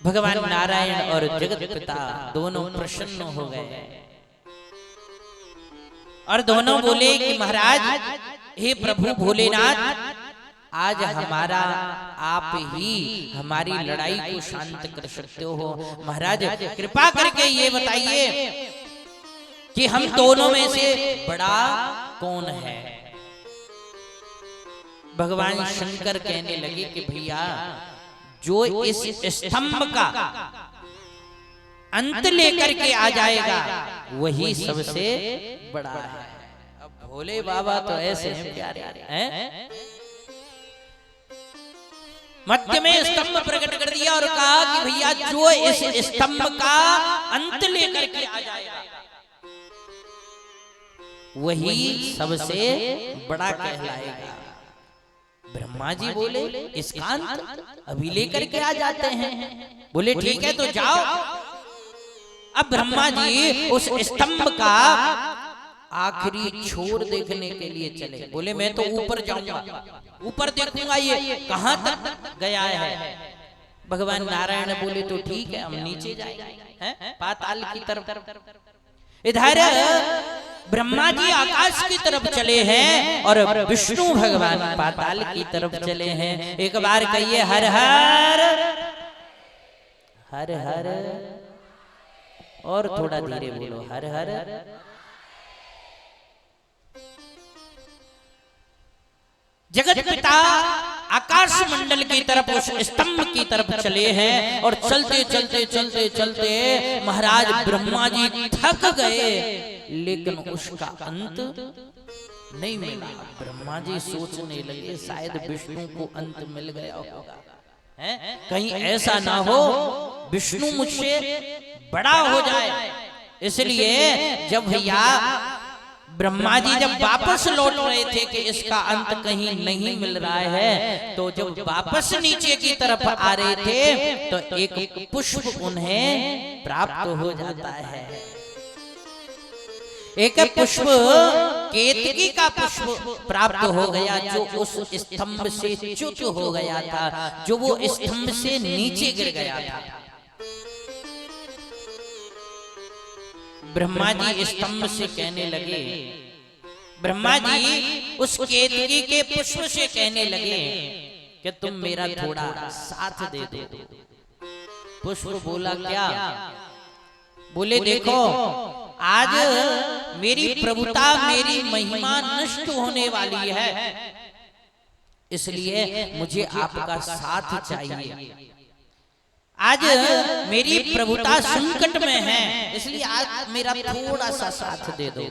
भगवान नारायण और जगत पिता दोनों प्रसन्न हो गए और दोनों बोले कि महाराज, हे प्रभु भोलेनाथ, आज हमारा आप ही हमारी लड़ाई को शांत कर सकते हो। महाराज कृपा करके ये बताइए कि हम दोनों में से बड़ा कौन है? भगवान शंकर कहने लगे कि भैया, जो इस स्तंभ का अंत लेकर के आ जाएगा वही सबसे बड़ा है। अब भोले बाबा तो ऐसे हैं प्यारे हैं। मध्य में स्तंभ प्रकट कर दिया और कहा कि भैया, जो इस स्तंभ का अंत लेकर के आ जाएगा वही सबसे बड़ा कहलाएगा। ब्रह्मा जी बोले, इसका अंत अभी लेकर के आ जाते हैं। बोले ठीक है, तो जाओ। अब ब्रह्मा जी उस स्तंभ का आखिरी छोर देखने के लिए चले। बोले मैं तो ऊपर जाऊंगा, ऊपर देखूंगा ये कहां तक गया है। भगवान नारायण बोले तो ठीक है, हम नीचे जाएंगे पाताल की तरफ। इधर ब्रह्मा जी आकाश की तरफ चले हैं और विष्णु भगवान पाताल की तरफ चले हैं। एक बार कहिए हर हर हर हर, और थोड़ा धीरे बोलो, हर हर। जगत पिता आकाश मंडल की तरफ उस स्तंभ की तरफ चले हैं और चलते चलते चलते चलते महाराज ब्रह्मा जी थक गए, लेकिन उसका अंत नहीं मिला। ब्रह्मा जी सोचने लगे शायद विष्णु को अंत मिल गया होगा, कहीं ऐसा ना हो विष्णु मुझसे बड़ा हो जाए। इसलिए जब भैया ब्रह्मा जी जब वापस लौट रहे थे कि इसका अंत कहीं नहीं मिल रहा है, तो जब वापस नीचे की तरफ आ रहे थे तो एक पुष्प उन्हें प्राप्त हो जाता है। एक पुष्प केतकी का पुष्प प्राप्त हो गया, जो उस स्तंभ से च्युत हो गया था, जो वो स्तंभ से नीचे गिर गया था। ब्रह्मा जी स्तंभ से कहने लगे, ब्रह्मा जी उस केतकी के पुष्प से कहने लगे कि तुम मेरा थोड़ा साथ दे दो। पुष्प बोला क्या? बोले देखो, आज मेरी प्रभुता, मेरी महिमा नष्ट होने वाली है, इसलिए मुझे आपका साथ चाहिए। आज मेरी प्रभुता संकट में है, इसलिए आज मेरा थोड़ा सा साथ दे दो।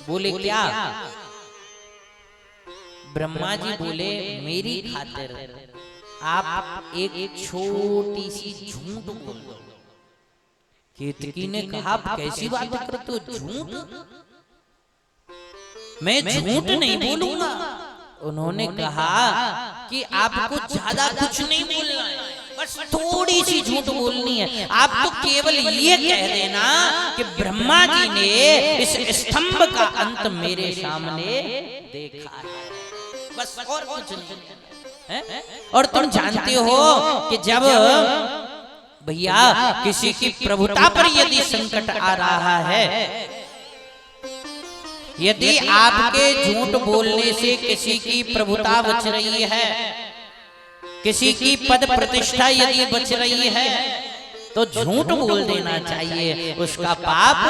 बोले क्या? ब्रह्मा जी बोले मेरी खातिर आप एक छोटी सी झूठ बोल दो। केतकी ने कहा आप कैसी बात करते हो, झूठ? मैं झूठ नहीं बोलूंगा। उन्होंने कहा कि आपको ज्यादा कुछ नहीं बोलना है, बस थोड़ी सी झूठ बोलनी है। आप तो केवल ये कह देना कि ब्रह्मा जी ने इस स्तंभ का अंत मेरे सामने देखा है, बस और कुछ नहीं है। और तुम जानते हो कि जब भैया किसी की प्रभुता पर यदि संकट आ रहा है, यदि आपके झूठ बोलने से किसी की प्रभुता बच रही है, किसी की पद प्रतिष्ठा यदि बच रही है, तो झूठ बोल देना चाहिए, उसका पाप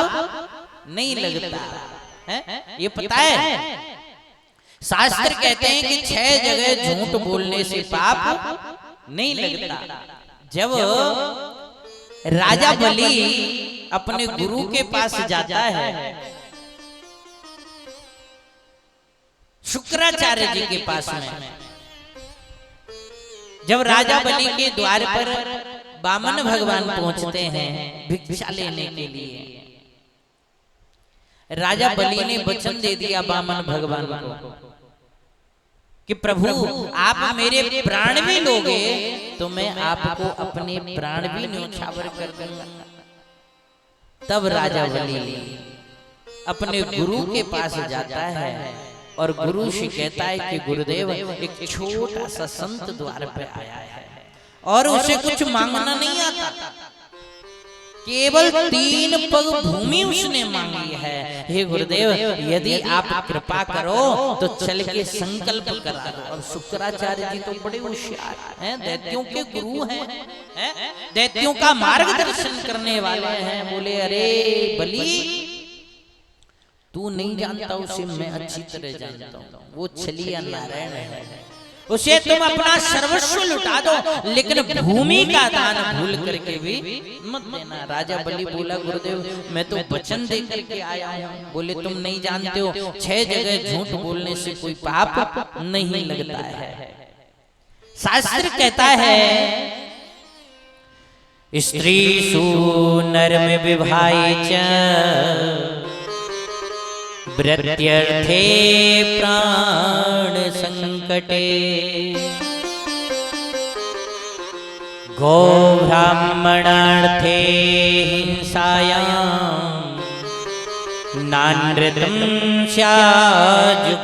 नहीं लगता है। ये पता है, शास्त्र कहते हैं कि 6 जगह झूठ बोलने से पाप नहीं लगता। जब राजा बलि अपने गुरु के पास जाता है, शुक्राचार्य जी के पास में, जब राजा बलि के द्वार पर वामन भगवान पहुंचते हैं भिक्षा लेने के लिए, राजा बलि ने वचन दे दिया वामन भगवान को कि प्रभु आप मेरे प्राण भी लोगे तो मैं आपको अपने प्राण भी न्योछावर कर दूंगा। तब राजा बलि अपने गुरु के पास जाता है और गुरु से कहता है कि गुरुदेव एक छोटा सा संत द्वार पे आया है और उसे कुछ मांगना नहीं आता, केवल 3 पग भूमि उसने मांगी है। हे गुरुदेव यदि आप कृपा करो तो चल के संकल्प करा दो। और शुक्राचार्य जी तो बड़े होशियार हैं, दैत्यों के गुरु हैं, दैत्यों का मार्गदर्शन करने वाले हैं। बोले अरे बलि तू नहीं जानता उसे, मैं अच्छी तरह जानता हूँ, वो छलिया नारायण है, उसे तुम अपना सर्वस्व लुटा दो लेकिन भूमि का दान भूल करके भी मत देना। राजा बलि बोला गुरुदेव मैं तो वचन दे करके आया हूँ। बोले तुम नहीं जानते हो, 6 जगह झूठ बोलने से कोई पाप नहीं लगता है। शास्त्र कहता है स्त्रीषु नरम विभाय च व्रत्यर्थे प्राण संकटे गो ब्राह्मणार्थे हिंसायां नानृतं स्याजुगोप्सितम्।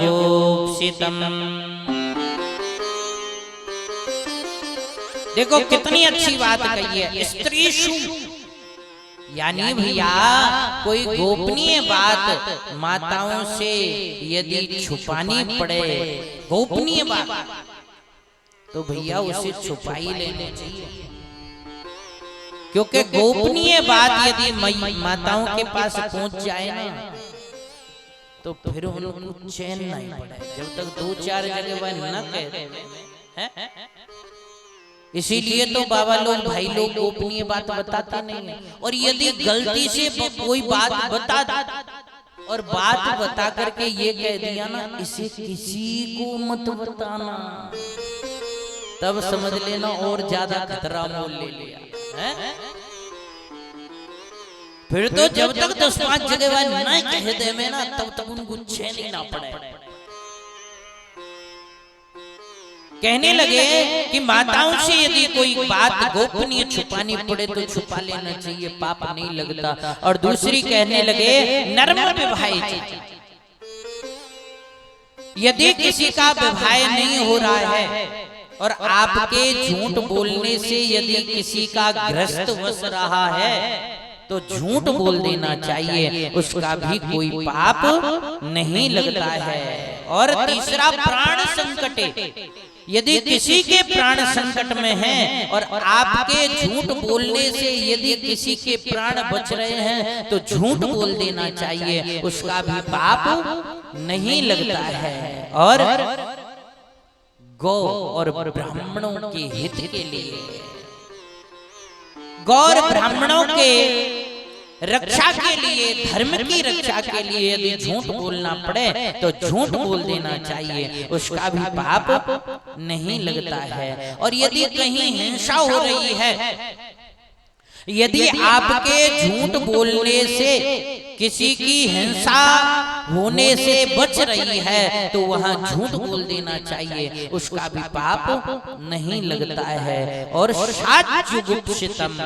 देखो कितनी अच्छी बात कही है, स्त्रीषु यानी भैया कोई गोपनीय बात माताओं से यदि छुपानी पड़े, गोपनीय बात, तो भैया उसे छुपाई लेनी चाहिए। क्योंकि गोपनीय बात यदि माताओं के पास पहुंच जाए ना तो फिर उनको चैन नहीं पड़े जब तक 2-4 जगह वह न कहे। इसीलिए तो बाबा लोग भाई लोग गोपनीय बात बताते नहीं है। और यदि गलती से कोई बात बता और बात बता करके ये कह दिया ना इसे किसी को मत बताना, तब समझ लेना और ज्यादा खतरा मोल ले लिया है। फिर तो जब तक 10-5 जगह न कह दे में ना तब तक उनको चैन ही ना पड़े। कहने लगे कि माताओं से यदि कोई बात गोपनीय छुपानी पड़े तो छुपा लेना चाहिए, पाप नहीं लगता। और दूसरी कहने लगे नर्म विवाह, यदि किसी का विवाह नहीं हो रहा है और आपके झूठ बोलने से यदि किसी का गृहस्थ बस रहा है तो झूठ बोल देना चाहिए, उसका भी कोई पाप नहीं लगता है। और तीसरा प्राण संकटे, यदि किसी के प्राण संकट में हैं और आपके झूठ बोलने से यदि किसी के प्राण बच रहे हैं तो झूठ बोल देना चाहिए, उसका भी पाप नहीं लगता है। और गौ और ब्राह्मणों के हित के लिए, गौ और ब्राह्मणों के रक्षा के लिए, धर्म की रक्षा के लिए यदि झूठ बोलना पड़े तो झूठ बोल देना चाहिए, उसका भी पाप नहीं लगता है। और यदि कहीं हिंसा हो रही है, यदि आपके झूठ बोलने से किसी की हिंसा होने से बच रही है तो वहां झूठ बोल देना चाहिए, उसका भी पाप नहीं लगता है। और साच्युगुप्सितम,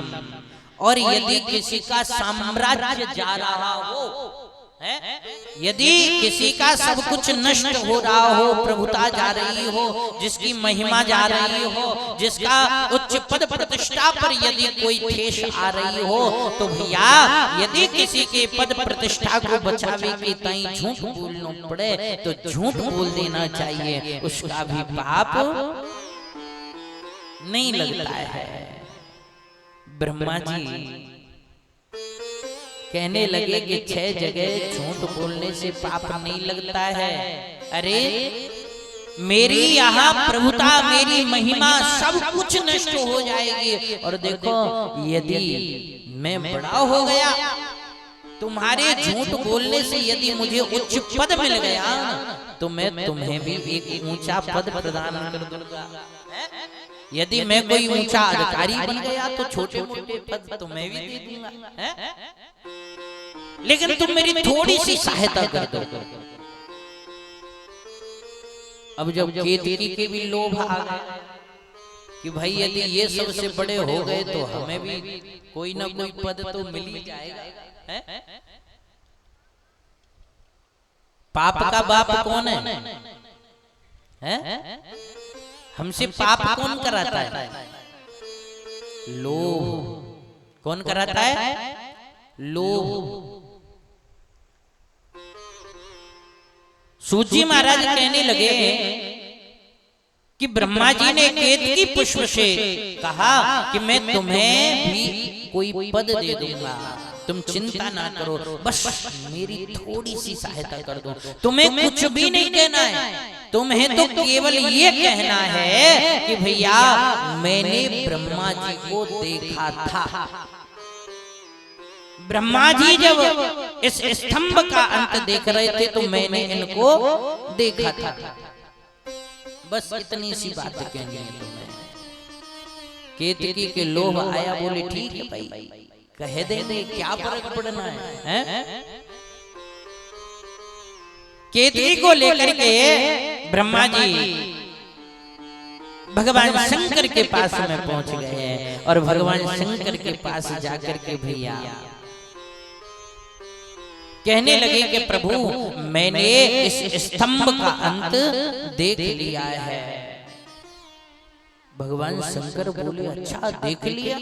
और यदि किसी का साम्राज्य जा रहा हो, यदि किसी का सब कुछ नष्ट हो रहा हो, प्रभुता जा रही हो, जिसकी महिमा जा रही हो, जिसका उच्च पद प्रतिष्ठा पर यदि कोई ठेस आ रही हो, तो भैया यदि किसी के पद प्रतिष्ठा को बचावे के ताई झूठ बोलना पड़े तो झूठ बोल देना चाहिए, उसका भी पाप नहीं लगता है। ब्रह्मा जी कहने लगे कि 6 जगह झूठ बोलने से पाप नहीं लगता है। अरे मेरी यहाँ प्रभुता, मेरी महिमा सब कुछ नष्ट हो जाएगी। और देखो यदि मैं बड़ा हो गया, तुम्हारे झूठ बोलने से यदि मुझे उच्च पद मिल गया तो मैं तुम्हें भी एक ऊंचा पद प्रदान कर दूंगा। यदि मैं कोई ऊंचा अधिकारी बन गया तो छोटे मोटे पद तुम्हें भी दे दूंगा, लेकिन तुम मेरी थोड़ी सी सहायता कर दो। अब जब केतकी के भी लोभ आ गया कि भाई यदि ये सबसे बड़े हो गए तो हमें भी कोई ना कोई पद तो मिल ही जाएगा। पाप का बाप कौन है? हमसे पाप कौन कराता है? लोभ। कौन कराता है? लोभ। सूत जी महाराज कहने लगे कि ब्रह्मा जी ने केतकी पुष्प से कहा कि मैं तुम्हें भी कोई पद दे दूंगा, तुम चिंता ना करो, बस मेरी थोड़ी सी सहायता कर दो। तुम्हें कुछ भी नहीं कहना है, तुम्हें तो केवल ये कहना है कि भैया मैंने ब्रह्मा जी को देखा था। ब्रह्मा जी जब इस स्तंभ का अंत देख रहे थे तो मैंने इनको देखा था। बस इतनी सी बात कहनी है तुम्हें। केतकी के लोभ आया, बोले ठीक है भाई, कह दे, क्या फर्क पड़ना है? केतकी को लेकर के ब्रह्मा जी भगवान शंकर के पास में पहुंच गए हैं। और भगवान शंकर के पास जाकर के भैया कहने लगे कि प्रभु मैंने इस स्तंभ का अंत देख लिया है। भगवान शंकर बोले अच्छा देख लिया?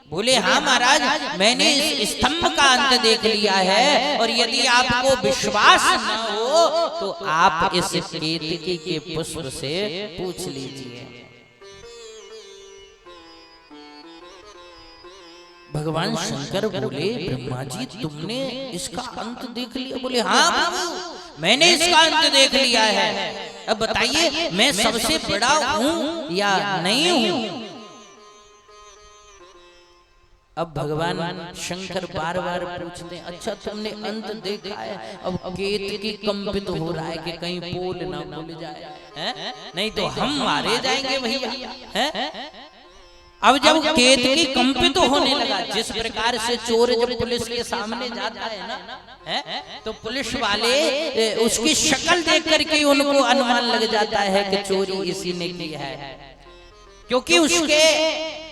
बोले हाँ महाराज, मैंने इस स्तंभ का अंत देख लिया है, और यदि आपको विश्वास न हो तो आप इस केतकी के पुष्प से पूछ लीजिए। भगवान शंकर बोले ब्रह्मा जी तुमने इसका अंत देख लिया? बोले हाँ मैंने इसका अंत देख लिया है। अब बताइए मैं सबसे बड़ा हूं या नहीं हूं? अब भगवान शंकर बार बार पूछते हैं अच्छा तुमने अंत देखा है? अब केतकी कंपित हो रहा है कि कहीं बोल ना भूल जाए, नहीं तो हम मारे जाएंगे भैया। अब जब केतकी कंपित होने लगा, जिस प्रकार से चोर जब पुलिस के सामने जाता है ना, तो पुलिस वाले उसकी शक्ल देख करके उनको अनुमान लग जाता है कि चोरी इसी ने की है, क्योंकि उसके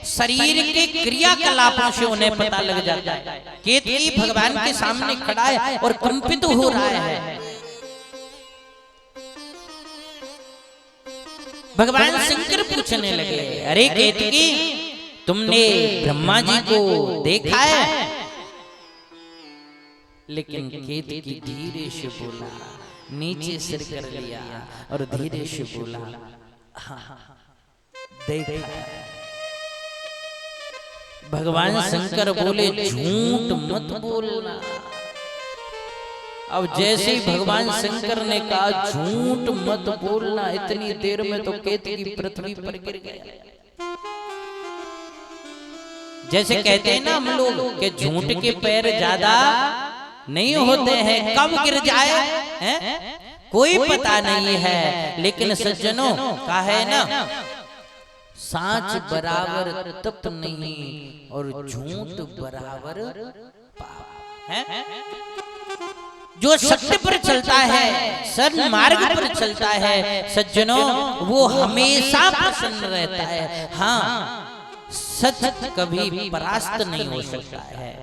शरीर के क्रियाकलापों से उन्हें पता लग जाता है। केतकी भगवान के सामने खड़ा है और कंपित हो रहा है। भगवान शंकर पूछने लगे अरे केतकी तुमने ब्रह्मा जी को देखा है? लेकिन केतकी धीरे से बोला, नीचे सिर कर लिया और धीरे से बोला हाँ देखा है। भगवान शंकर बोले झूठ मत बोलना। अब जैसे ही भगवान शंकर ने कहा झूठ मत बोलना, इतनी देर में तो केतकी पृथ्वी पर गिर गया। जैसे कहते हैं ना हम लोग कि झूठ के पैर ज्यादा नहीं होते हैं, कब गिर जाए हैं कोई पता नहीं है। लेकिन सज्जनों का है ना, सांच बराबर तप नहीं और झूठ बराबर पाप है। जो सत्य पर चलता है, सन्मार्ग पर चलता है सज्जनों, वो हमेशा प्रसन्न रहता है। हाँ, सच कभी परास्त नहीं हो सकता है,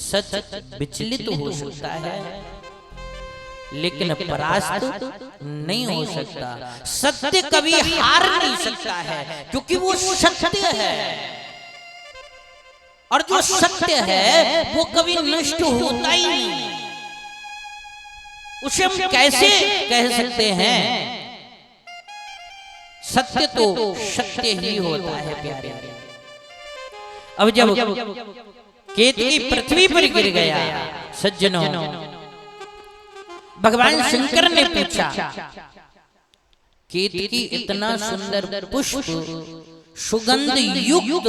सच विचलित हो सकता है लेकिन परास्त नहीं हो सकता। सत्य कभी हार नहीं सकता है क्योंकि वो सत्य है, और जो सत्य है वो कभी नष्ट होता ही नहीं। उसे हम कैसे कह सकते हैं? सत्य तो सत्य ही होता है प्यारे। अब जब केतकी पृथ्वी पर गिर गया सज्जनों, भगवान शंकर ने पूछा, केतकी इतना सुंदर पुष्प सुगंध युक्त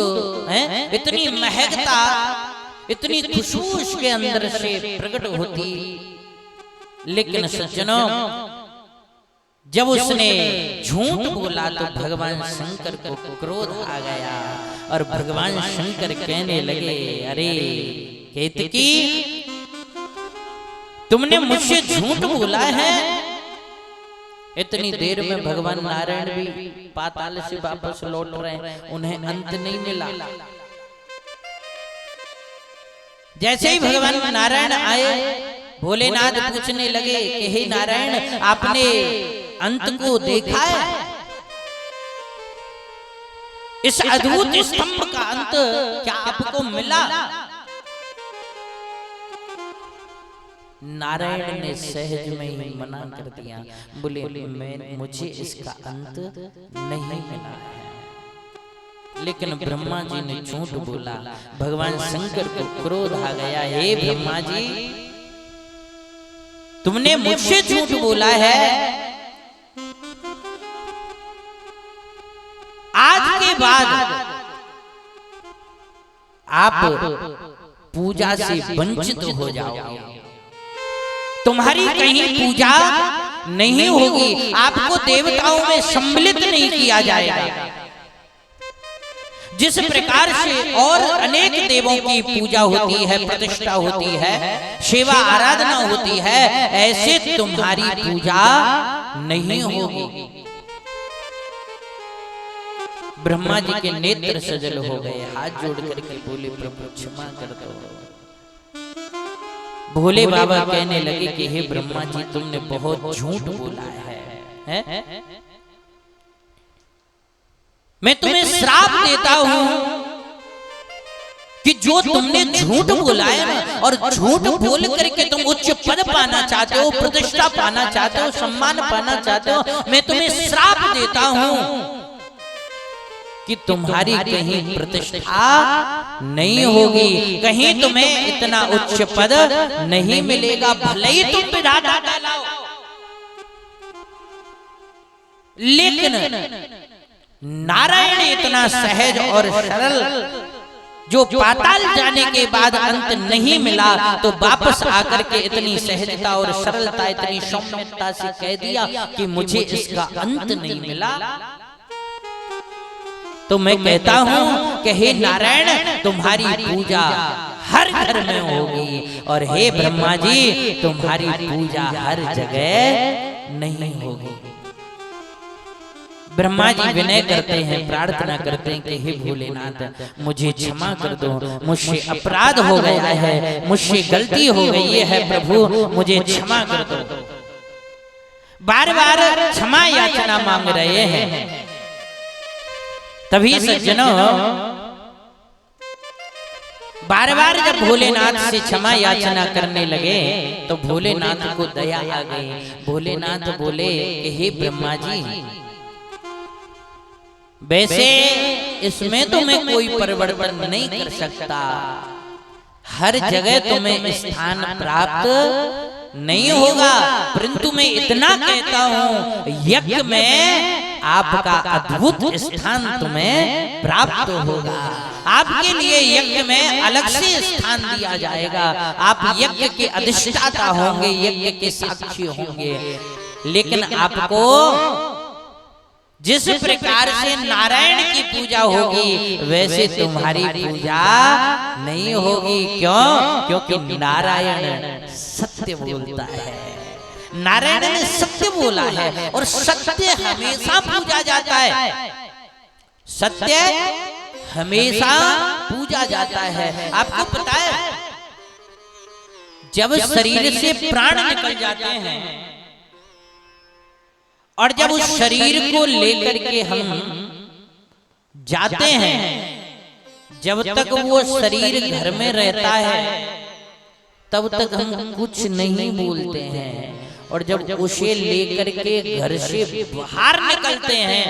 है, इतनी महकता, इतनी खुशबू उसके अंदर से प्रकट होती, लेकिन सज्जनों जब उसने झूठ बोला तो भगवान शंकर को क्रोध आ गया और भगवान शंकर कहने लगे, अरे केतकी, तुमने मुझसे झूठ बोला है। इतनी देर में भगवान नारायण भी पाताल से वापस लौट रहे हैं, उन्हें अंत नहीं मिला। जैसे ही भगवान नारायण आए, भोलेनाथ पूछने लगे कि हे नारायण, आपने अंत को देखा है? इस अद्भुत स्तंभ का अंत क्या आपको मिला? नारायण ने सहज में ही मना कर दिया, बोले मुझे इसका अंत नहीं मिला है। लेकिन ब्रह्मा जी ने झूठ बोला, भगवान शंकर को क्रोध आ गया, हे ब्रह्मा जी, तुमने मुझसे झूठ बोला है, आज के बाद आप पूजा से वंचित हो जाओगे, तुम्हारी कहीं पूजा नहीं होगी, आपको देवताओं में सम्मिलित नहीं किया जाएगा। जिस प्रकार से और अनेक देवों की पूजा होती है, प्रतिष्ठा होती है, सेवा आराधना होती है, ऐसे तुम्हारी पूजा नहीं होगी। ब्रह्मा जी के नेत्र सजल हो गए, हाथ जोड़ करके बोले, प्रभु क्षमा कर दो। भोले बाबा कहने लगे कि हे ब्रह्मा जी, तुमने बहुत झूठ बोला है? मैं तुम्हें श्राप देता हूं कि जो तुमने झूठ बोला है ना, और झूठ बोल करके तुम उच्च पद पाना चाहते हो, प्रतिष्ठा पाना चाहते हो, सम्मान पाना चाहते हो, मैं तुम्हें श्राप देता हूं कि तुम्हारी कहीं प्रतिष्ठा नहीं होगी, कहीं तुम्हें इतना उच्च पद नहीं मिलेगा, भले ही तुम विधाता कहलाओ। लेकिन नारायण इतना सहज और सरल, जो पाताल जाने के बाद अंत नहीं मिला तो वापस आकर के इतनी सहजता और सरलता, इतनी सौम्यता से कह दिया कि मुझे इसका अंत नहीं मिला। तो मैं कहता हूं कि हे नारायण, तुम्हारी पूजा हर घर में होगी, और हे ब्रह्मा जी, तुम्हारी पूजा हर जगह नहीं होगी। ब्रह्मा जी विनय करते हैं, प्रार्थना करते हैं कि हे भोलेनाथ, मुझे क्षमा कर दो, मुझसे अपराध हो गया है, मुझसे गलती हो गई है प्रभु, मुझे क्षमा कर दो। बार बार क्षमा याचना मांग रहे हैं। तभी सज्जनों, बार बार जब भोलेनाथ से क्षमा याचना करने लगे तो भोलेनाथ को दया आ गई। भोलेनाथ बोले कि हे ब्रह्मा जी, वैसे इसमें तो मैं कोई परिवर्तन नहीं कर सकता, हर जगह तुम्हें स्थान प्राप्त नहीं होगा, परंतु मैं इतना कहता हूं, यज्ञ में आपका अद्भुत स्थान तुम्हें प्राप्त होगा। आपके लिए यज्ञ में अलग से स्थान दिया जाएगा। आप यज्ञ के अधिष्ठाता होंगे, यज्ञ के साक्षी होंगे, लेकिन आपको जिस प्रकार से नारायण की पूजा होगी वैसे तुम्हारी पूजा नहीं होगी। क्यों? क्योंकि नारायण सत्य बोलता है, नारायण ने सत्य बोला है और सत्य हमेशा पूजा जाता है, सत्य हमेशा पूजा जाता है। आपको पता है जब शरीर से प्राण निकल जाते हैं और जब उस शरीर को लेकर के हम जाते हैं, जब तक वो शरीर घर में रहता है तब तक हम कुछ नहीं बोलते हैं, और जब उसे लेकर के घर से बाहर निकलते हैं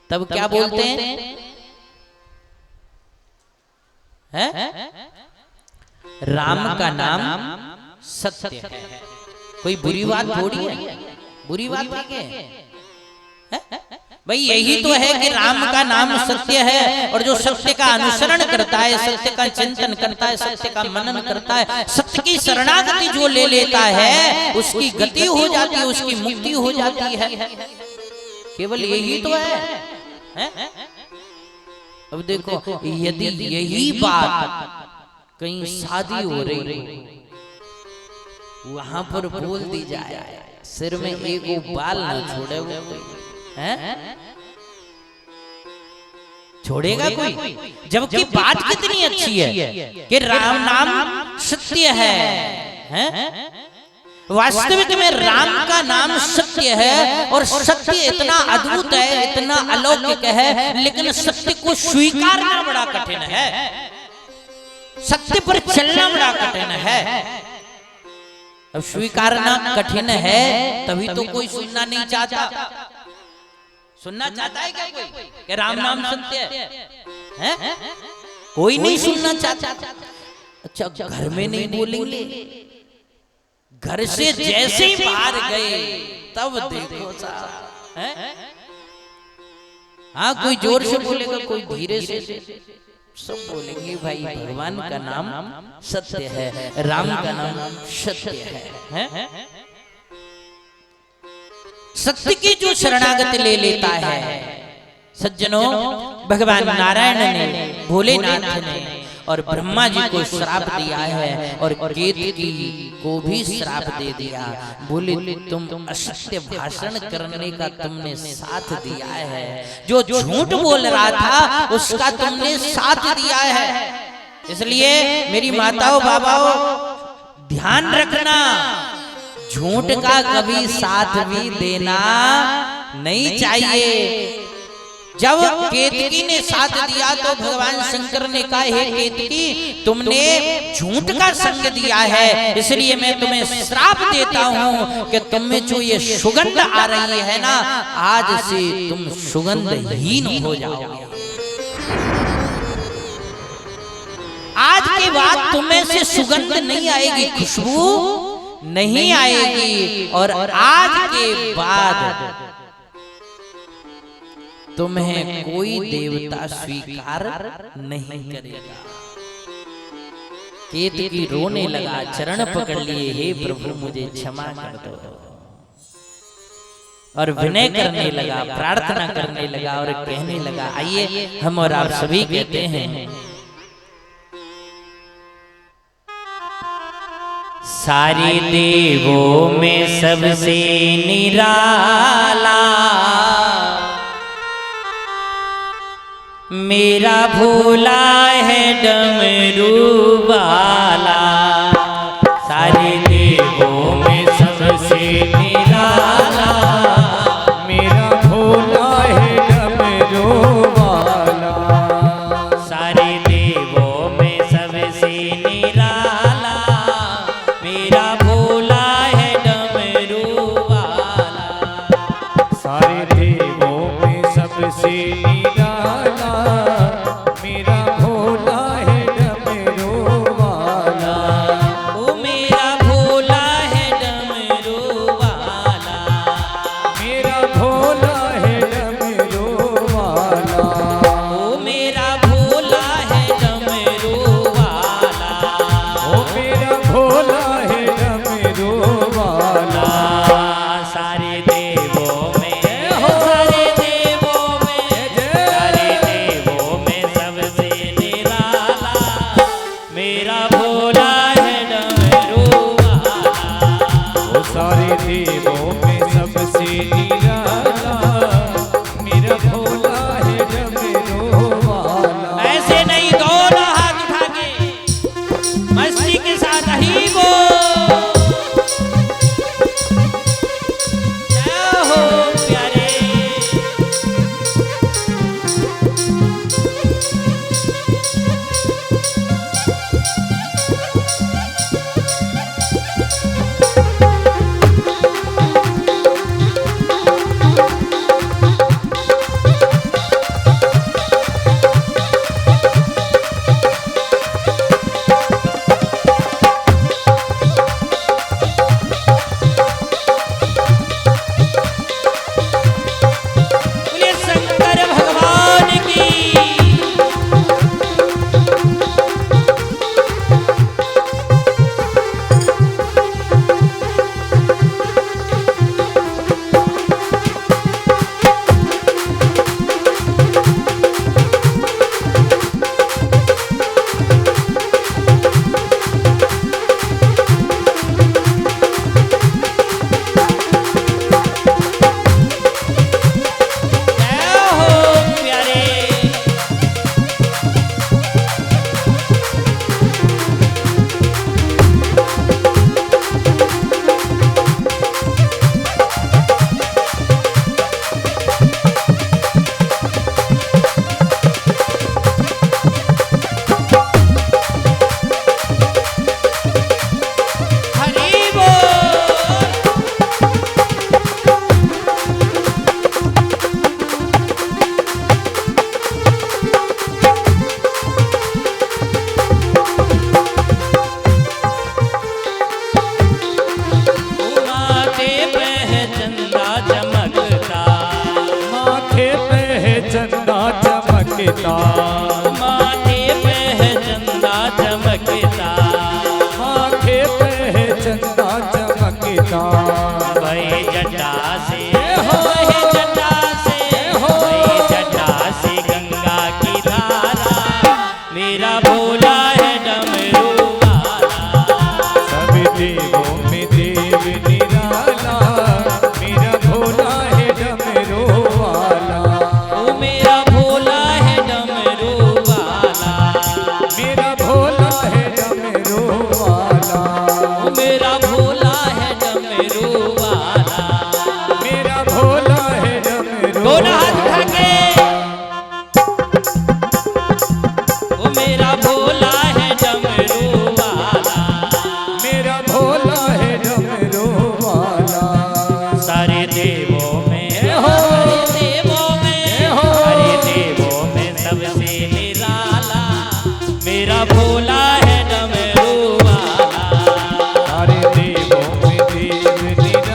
तब क्या बोलते हैं? राम का नाम सत्य है। कोई बुरी बात थोड़ी है, बुरी बात है भाई। यही तो है कि राम का नाम सत्य है, और जो सत्य का अनुसरण करता है, सत्य का चिंतन करता है, सत्य का मनन करता है, सत्य की शरणागति जो ले लेता है उसकी गति हो जाती है, उसकी मुक्ति हो जाती है। केवल यही तो है। अब देखो, यदि यही बात कहीं शादी हो रही वहां पर बोल दी जाए, सिर में एक बाल ना छोड़े वो छोड़ेगा कोई? जबकि बात कितनी अच्छी है कि राम नाम सत्य है। वास्तविक में राम का नाम सत्य है, और सत्य इतना अद्भुत है, इतना अलौकिक है, लेकिन सत्य को स्वीकारना बड़ा कठिन है, सत्य पर चलना बड़ा कठिन है। अब स्वीकारना कठिन है तभी तो कोई सुनना नहीं चाहता। सुनना चाहता है क्या कोई कि राम नाम सत्य है? कोई नहीं सुनना चाहता। अच्छा, घर में नहीं बोलेंगे, घर से जैसे ही बाहर गए तब देखो साहब, हाँ कोई जोर से बोलेगा, कोई धीरे से, सब बोलेंगे भाई भगवान का नाम सत्य है, राम का नाम सत्य है। सत्य की जो शरणागत ले लेता है सज्जनों, भगवान नारायण ने, भोलेनाथ ने और ब्रह्मा जी को श्राप दिया है, और केतकी को भी श्राप दे दिया। बोले तुम असत्य भाषण करने का तुमने साथ दिया है, जो झूठ बोल रहा था उसका तुमने साथ दिया है। इसलिए मेरी माताओं बाबाओं ध्यान रखना, झूठ का कभी साथ भी देना नहीं चाहिए। जब केतकी ने साथ दिया तो भगवान शंकर ने कहा, हे केतकी तुमने झूठ का संग दिया है, इसलिए मैं तुम्हें श्राप देता हूं कि तुम में जो ये सुगंध आ रही है ना, आज से तुम सुगंधहीन हो जाओगे। आज के बाद तुम्हें से सुगंध नहीं आएगी, खुशबू नहीं आएगी, और आज के बाद तुम्हें कोई देवता स्वीकार नहीं करेगा। केतकी रोने लगा, चरण पकड़ लिए, हे प्रभु मुझे क्षमा कर दो, और विनय करने लगा, प्रार्थना करने लगा और कहने लगा। आइए हम और आप सभी कहते हैं, सारे देवों में सबसे निराला मेरा भोला है डमरू वाला। सारे देवों में सबसे निराला मेरा भोला है डमरू वाला। सारे देवों में सबसे निराला मेरा भोला है डमरू वाला। सारे देवों में सबसे निराला मेरा भोला है डमरू वाला। सारे देवों में सबसे निराला मेरा भोला है डमरू वाला। ऐसे नहीं, दोनों हाथ उठा के मस्ती के साथ ही वो जय हो प्यारे। बोलिए शंकर भगवान की। जय हो प्यारे। हरि बोल। माथे पे है चंदा चमकता, माथे पे है चंदा चमकता, माथे पे है चंदा चमकता, माथे पे है चंदा चमकता। वही जटा से, वही जटा से, वही जटा से गंगा की धारा, मेरा भोला है डमरू वाला। सब देवों में देव निराला मेरा भोला है डमरू वाला। ओ मेरा भोला है डमरू वाला, मेरा भोला है डमरू वाला। ओ मेरा भोला है डमरू वाला। मेरा भोला है डमरू दोनों हाथ उठा के। ओ मेरा भोला है डमरू वाला। मेरा भोला है डमरू वाला। सारे देवों में, हो। सारे देवों में, हो। सारे देवों में सबसे निराला मेरा भोला है डमरू वाला। सारे देवों में देव निराला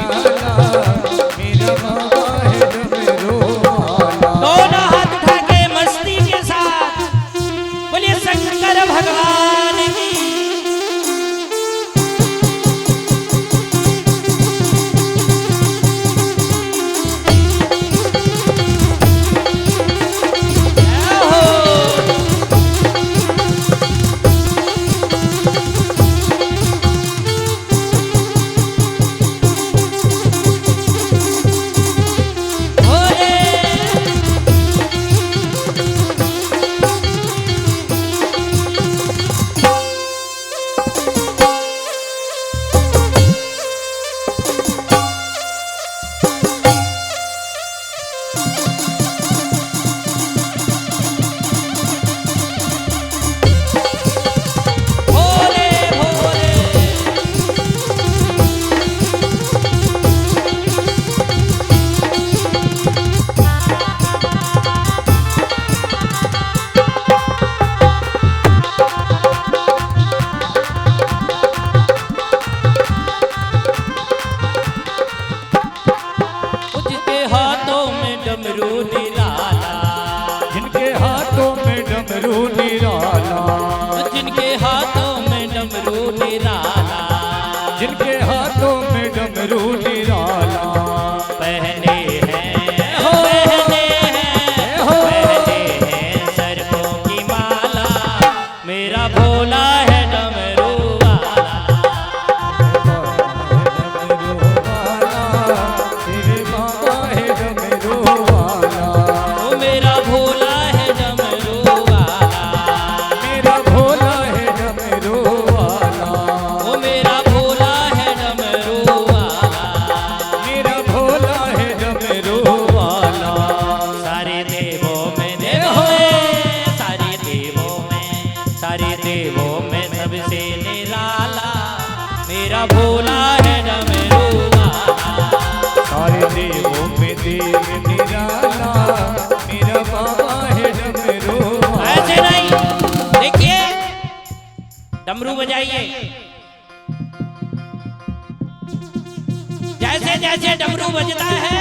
जैसे जैसे डमरू बजता है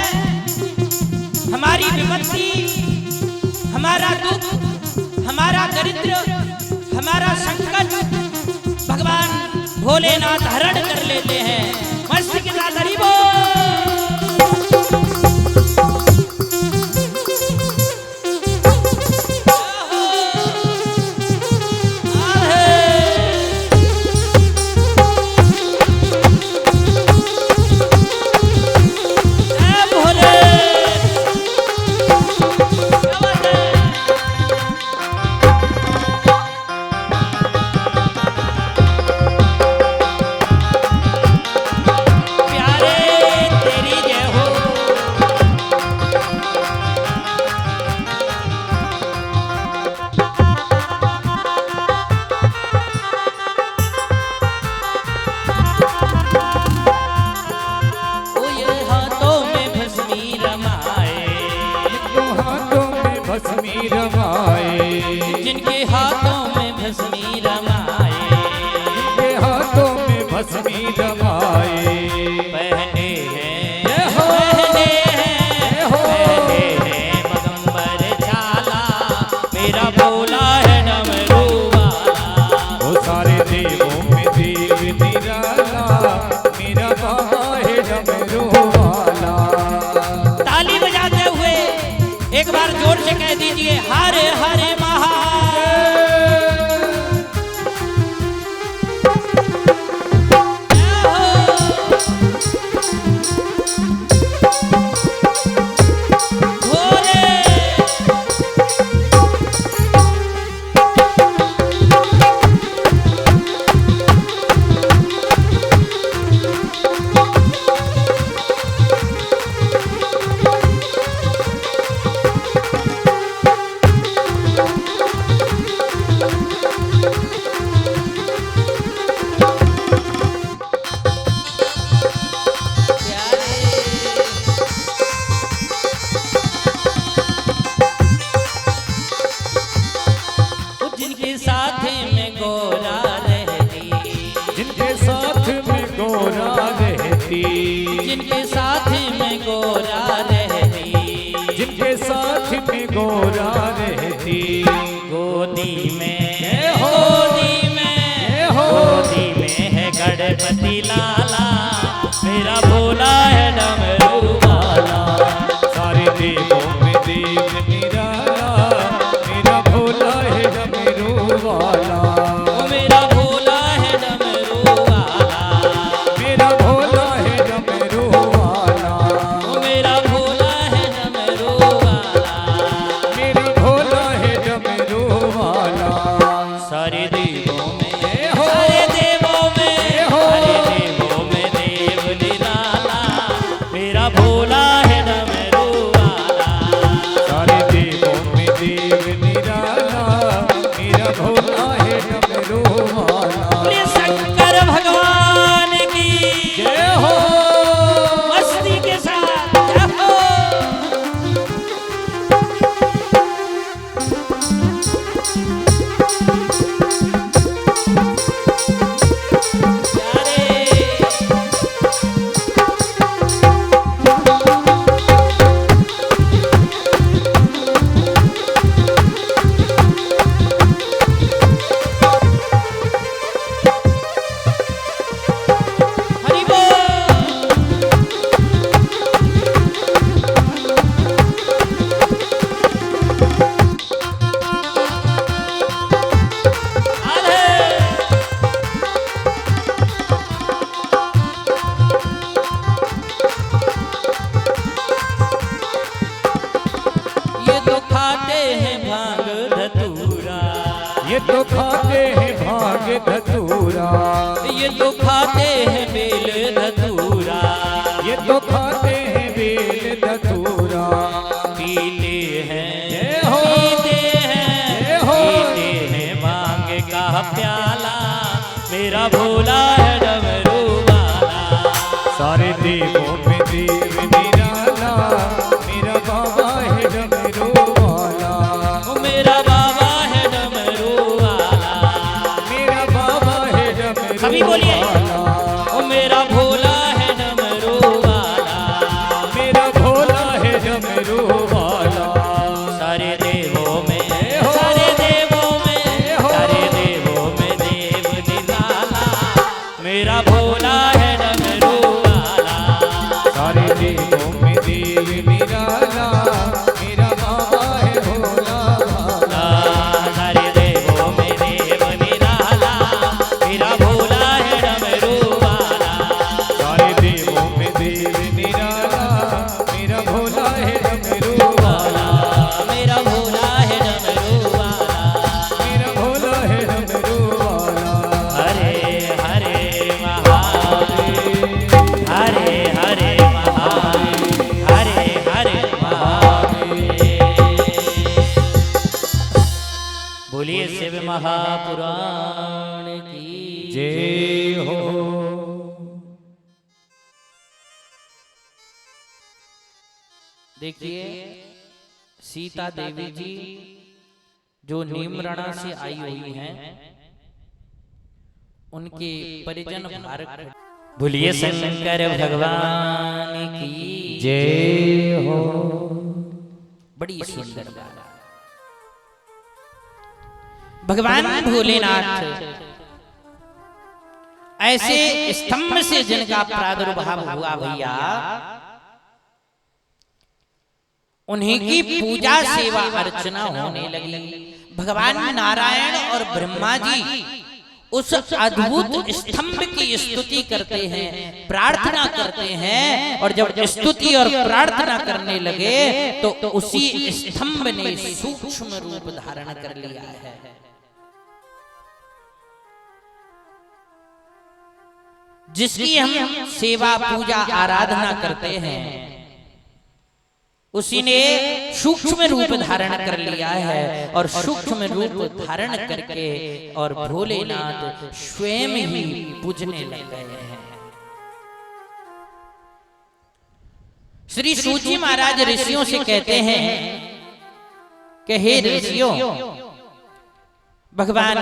हमारी विपत्ति, हमारा दुख, हमारा दरिद्र, हमारा संकट भगवान भोलेनाथ हरण कर लेते हैं। मस्ती के साथ हरि बोल। जिनके हाथों में भस्मी रमाए, जिनके हाथों में भस्मी रमाए, पहने हैं पहने हैं मगंबर छाला, मेरा भोला है डमरू वाला। वो सारे देवों में देव निराला, मेरा बाबा है डमरू वाला। ताली बजाते हुए एक बार जोर से कह दीजिए हरे हरे महा। जिनके साथ में गोरा रहती, जिनके साथ में गोरा रहती, जिनके साथ में गोरा रहती, जिनके साथ में गोरा रहती, गोदी में गोदी में है गणपति लाला, मेरा भोला है डमरू वाला। सारे देवों में देव निराला, मेरा भोला है डमरू वाला। मेरा भोला है डमरू वाला, मेरा भोला है डमरू वाला। मेरा भोला है डमरू वाला, मेरा भोला है डमरू वाला। सारे देवों में हो, सारे देवों में हो, सारे देवों में देव निराला, मेरा भोला है डमरू वाला। सारे देवों में देव निराला, मेरा भोला है डमरू वाला। बोले शंकर भगवान की जय हो। मस्ती के साथ जय हो। हरि बोल। ये तो खाते हैं भांग धतूरा, ये तो खाते हैं भाग धतूरा, ये तो खाते हैं बेल धतूरा, ये तो खाते हैं बेल धतूरा। पीते हैं जय हो। पीते हैं जय हो। पीते हैं भांग का प्याला, मेरा भोला है डमरू वाला। सारे देवों में देव निराला, मेरा बाबा है डमरू वाला। मेरा बाबा है डमरू वाला, मेरा बाबा है डमरू सभी बोलिए। वाला। ओ मेरा भोला है डमरू वाला। सारे देवों में देव निराला मेरा बाबा है भोला भाला। सारे देवों में देव निराला मेरा भोला है डमरू वाला। सारे देवों में देव निराला मेरा भोला है डमरू वाला। मेरा भोला है डमरू वाला। मेरा भोला है डमरू वाला। हरे हरे महादेव हरे हरे महादेव हरे हरे महादेव। बोलिए शिव महापुराण की जय हो। देखिए सीता देवी जी जो नीमरणा से आई हुई हैं, उनके परिजन भारत। बोलिए शंकर भगवान की जय हो। बड़ी सुंदर बात। भगवान भोलेनाथ ऐसे स्तंभ से जिनका प्रादुर्भाव हुआ भैया, उन्हीं की पूजा सेवा अर्चना होने लगी। भगवान नारायण और ब्रह्मा जी उस अद्भुत स्तंभ की स्तुति करते हैं, प्रार्थना करते हैं। और जब स्तुति और प्रार्थना करने लगे तो उसी स्तंभ ने सूक्ष्म रूप धारण कर लिया है। जिसकी हम सेवा पूजा आराधना करते हैं, उसी ने सूक्ष्म रूप धारण कर लिया है। और सूक्ष्म रूप धारण करके और भोलेनाथ स्वयं ही पूजने लग गए हैं। श्री सूची महाराज ऋषियों से कहते हैं कि हे ऋषियों, भगवान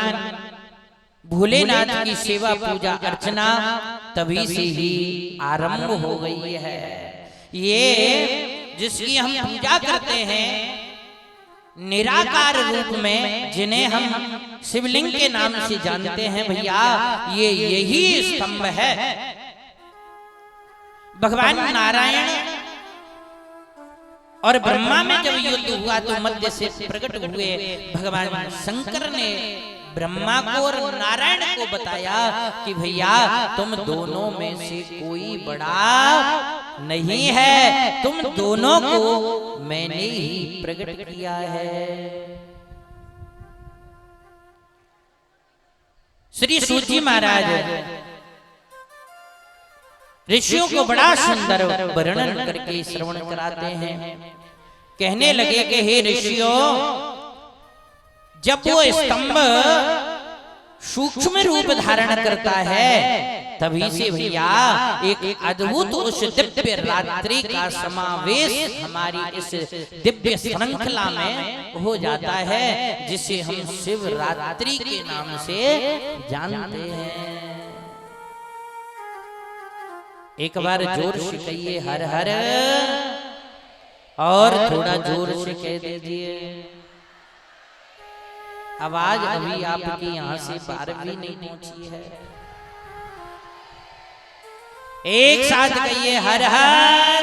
भोलेनाथ की सेवा पूजा अर्चना तभी से ही आरंभ हो गई है। ये जिसकी हम पूजा करते हैं निराकार रूप में, जिन्हें हम शिवलिंग के नाम से जानते हैं भैया, ये यही स्तंभ है। भगवान नारायण और ब्रह्मा में जब युद्ध हुआ तो मध्य से प्रकट हुए भगवान शंकर ने ब्रह्मा को और नारायण को बताया कि भैया तुम दोनों में से कोई बड़ा नहीं है, तुम दोनों को मैंने ही प्रकट किया है। श्री सूची महाराज ऋषियों को बड़ा सुंदर वर्णन करके श्रवण कराते हैं। कहने लगे कि हे ऋषियों, जब वो स्तंभ सूक्ष्म रूप धारण करता है तभी से भैया एक अद्भुत उस दिव्य रात्रि का समावेश हमारी इस दिव्य श्रृंखला में हो जाता है, जिसे हम शिवरात्रि के नाम से जानते हैं। एक बार जोर से कहिए हर हर, और थोड़ा जोर से कह दीजिए। आवाज अभी आपके यहाँ से बाहर भी नहीं पहुंची है। एक साथ कहिए हर हर।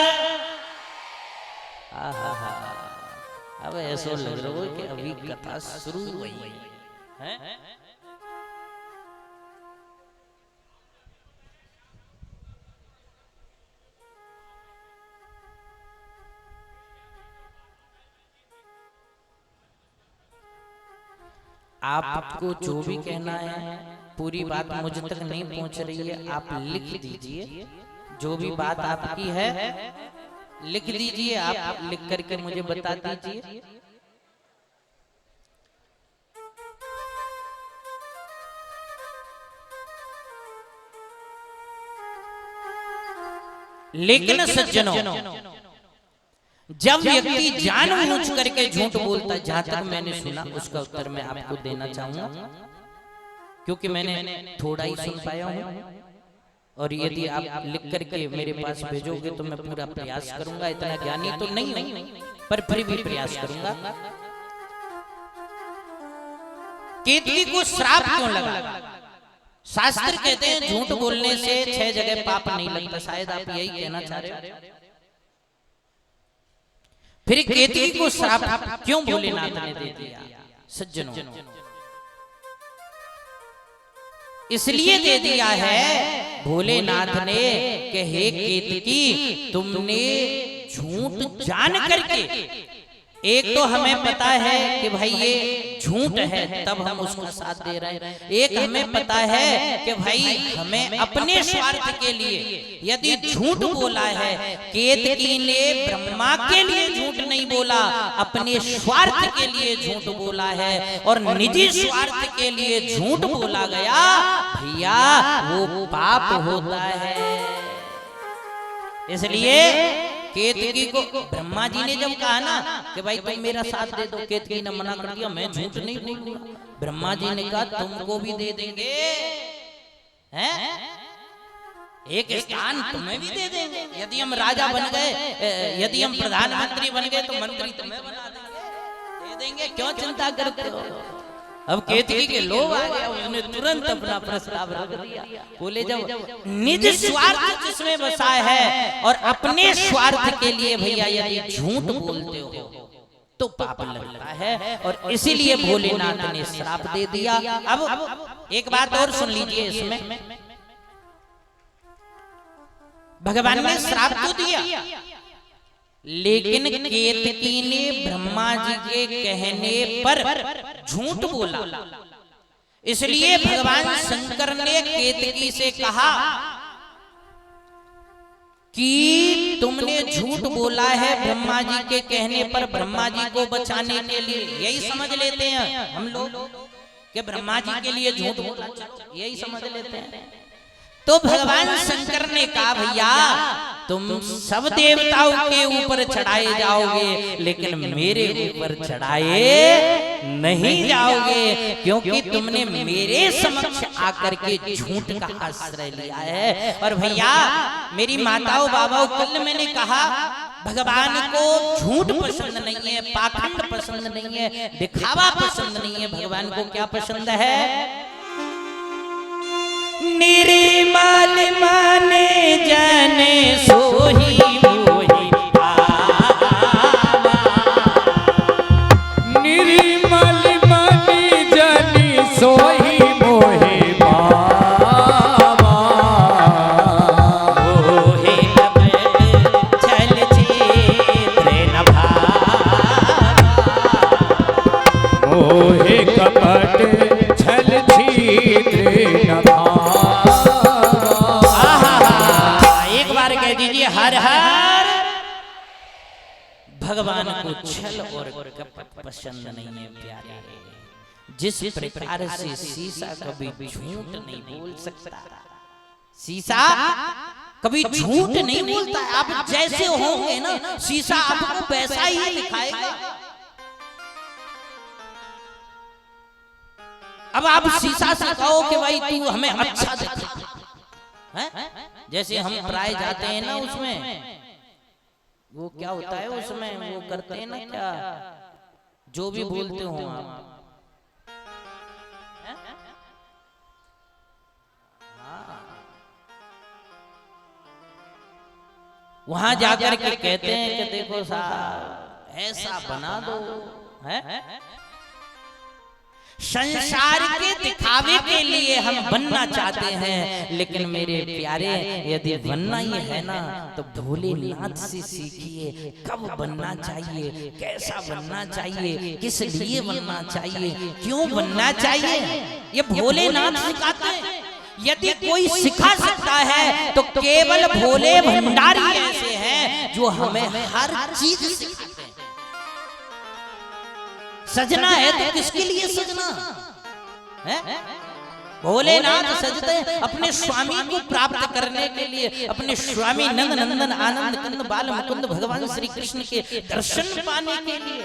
अब ऐसा लग रहा हो कि अभी कथा शुरू हुई है। आपको जो भी कहना है, पूरी बात मुझ तक नहीं पहुंच रही है, आप लिख दीजिए। जो भी बात आपकी है लिख दीजिए, आप लिख करके मुझे बता दीजिए। लेकिन सज्जनों, जब व्यक्ति जानबूझ करके झूठ बोलता, जहां तक मैंने सुना उसका उत्तर मैं आपको देना चाहूंगा, क्योंकि मैंने थोड़ा ही सुन पाया हूं। और यदि आप लिख करके मेरे पास भेजोगे तो मैं पूरा प्रयास करूंगा। इतना ज्ञानी तो नहीं हूं, पर फिर भी प्रयास करूंगा। केतकी को श्राप क्यों लगा? शास्त्र कहते हैं झूठ बोलने से 6 जगह पाप नहीं लगता। शायद आप यही कहना चाह रहे हो। फिर केतकी को श्राप क्यों भोलेनाथ ने दे दिया? सज्जनों, इसलिए दे दिया है भोलेनाथ ने कि हे केतकी, तुमने झूठ जान करके, एक तो हमें पता है कि भाई ये झूठ है तब हम उसका साथ दे रहे हैं, एक हमें पता है कि भाई हमें अपने स्वार्थ के लिए यदि झूठ बोला है। केतकी ने ब्रह्मा के लिए झूठ नहीं बोला, अपने स्वार्थ के लिए झूठ बोला है, और निजी स्वार्थ के लिए झूठ बोला गया भैया वो पाप होता है। इसलिए केतकी को ब्रह्मा जी ने जब कहा ना कि भाई तुम मेरा साथ दे दो, केतकी ने मना कर दिया, मैं झूठ नहीं बोलूंगा। ब्रह्मा जी ने कहा तुमको भी दे देंगे, हैं? एक स्थान तुम्हें भी दे देंगे। यदि हम राजा बन गए, यदि हम प्रधानमंत्री बन गए तो मंत्री तुम्हें बना देंगे, दे देंगे, क्यों चिंता करते हो? अब केतकी के लोग आ गया, उसने तुरंत अपना प्रस्ताव रख दिया। बोले जब निज स्वार्थ जिसमें बसा है और अपने स्वार्थ के लिए भैया यदि झूठ बोलते हो तो पाप लगता है, और इसीलिए भोलेनाथ ने श्राप दे दिया। अब एक बात और सुन लीजिए, इसमें भगवान ने श्राप तो दिया, लेकिन केतकी ने ब्रह्मा जी के कहने पर झूठ बोला। इसलिए भगवान शंकर ने केतकी से कहा कि तुमने झूठ बोला है ब्रह्मा जी के कहने पर, ब्रह्मा जी को बचाने के लिए। यही समझ लेते हैं हम लोग कि ब्रह्मा जी के लिए झूठ बोला, यही समझ लेते हैं। तो भगवान शंकर ने कहा भैया तुम सब देवताओं के ऊपर चढ़ाए जाओगे, लेकिन मेरे ऊपर चढ़ाए नहीं जाओगे, क्योंकि तुमने मेरे समक्ष आकर के झूठ का आश्रय लिया है। और भैया मेरी माताओं बाबाओं, कल मैंने कहा भगवान को झूठ पसंद नहीं है, पाखंड पसंद नहीं है, दिखावा पसंद नहीं है। भगवान को क्या पसंद है? निर्मल माने जाने सोही मोही पावा, निर्मल माने जाने सोही मोही पावा, मोहे कपट छल छेत्र न भावा, मोहे कपट छल छेत्र न भावा। हर हर भगवान को छल और कपट पसंद नहीं है प्यारे। जिस प्रकार से शीशा कभी झूठ नहीं बोल सकता, शीशा कभी झूठ नहीं बोलता। आप जैसे होंगे ना शीशा आपको वैसा ही दिखाएगा। अब आप शीशा से कहो कि भाई तू हमें अच्छा दिखा, जैसे हम प्राय जाते हैं ना, उसमें वो क्या होता है, उसमें वो करते हैं ना, क्या जो भी बोलते हो आप, वहां जाकर के कहते हैं कि देखो साहब ऐसा बना दो, है संसार के दिखावे के लिए हम बनना चाहते हैं। लेकिन मेरे प्यारे यदि बनना ही है ना तो भोलेनाथ से सीखिए कब बनना चाहिए, कैसा बनना चाहिए, किस लिए बनना चाहिए, क्यों बनना चाहिए, ये भोलेनाथ सिखाते हैं। यदि कोई सिखा सकता है तो केवल भोले भंडारी ऐसे हैं जो हमें हर चीज सिखाते हैं। सजना है तो किसके लिए सजना है? भोलेनाथ सजते अपने स्वामी को प्राप्त करने के लिए, अपने स्वामी नंद नंदन आनंद कंद बाल मुकुंद भगवान श्री कृष्ण के दर्शन पाने के लिए,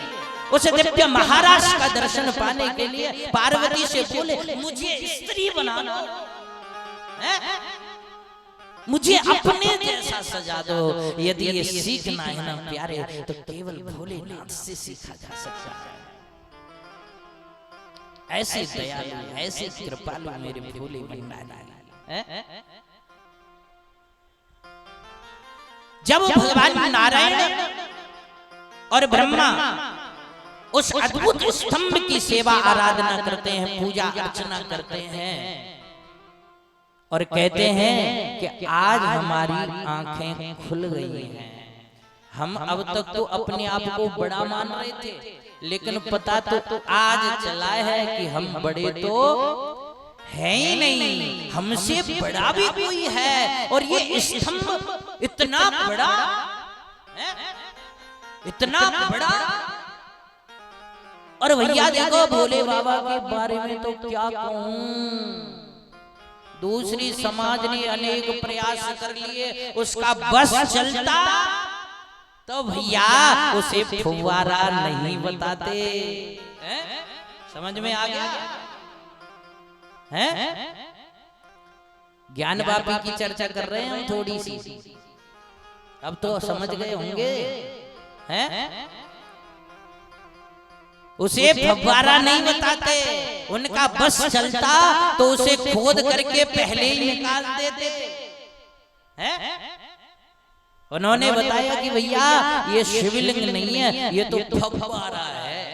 उस दिव्य महाराज का दर्शन पाने के लिए पार्वती से बोले मुझे स्त्री बना दो, मुझे अपने जैसा सजा दो। यदि ये सीखना है ना प्यारे तो केवल भोलेनाथ से सीखा जा सकता है। ऐसे दयालु, ऐसे कृपालु मेरे भोले भंडारी। जब भगवान नारायण और ब्रह्मा उस अद्भुत स्तंभ की सेवा आराधना करते हैं, पूजा अर्चना करते हैं और कहते हैं कि आज हमारी आंखें खुल गई हैं। हम अब तक तो अपने आप को बड़ा मान रहे थे, लेकिन पता तो आज चला है कि हम बड़े तो है ही नहीं, हमसे बड़ा भी कोई है। और ये स्तंभ इतना बड़ा है, इतना बड़ा। और भैया देखो भोले बाबा के बारे में तो क्या कहूं, दूसरी समाज ने अनेक प्रयास कर लिए, उसका बस चलता तो भैया उसे फुव्वारा नहीं बताते। समझ में आ गया है? ज्ञान वापी की चर्चा कर रहे हैं हम थोड़ी सी, अब तो समझ गए होंगे हैं? उसे फव्वारा नहीं बताते, उनका बस चलता तो उसे खोद करके पहले ही निकाल देते हैं। उन्होंने बताया कि भैया ये शिवलिंग नहीं है, ये तो फव्वारा है।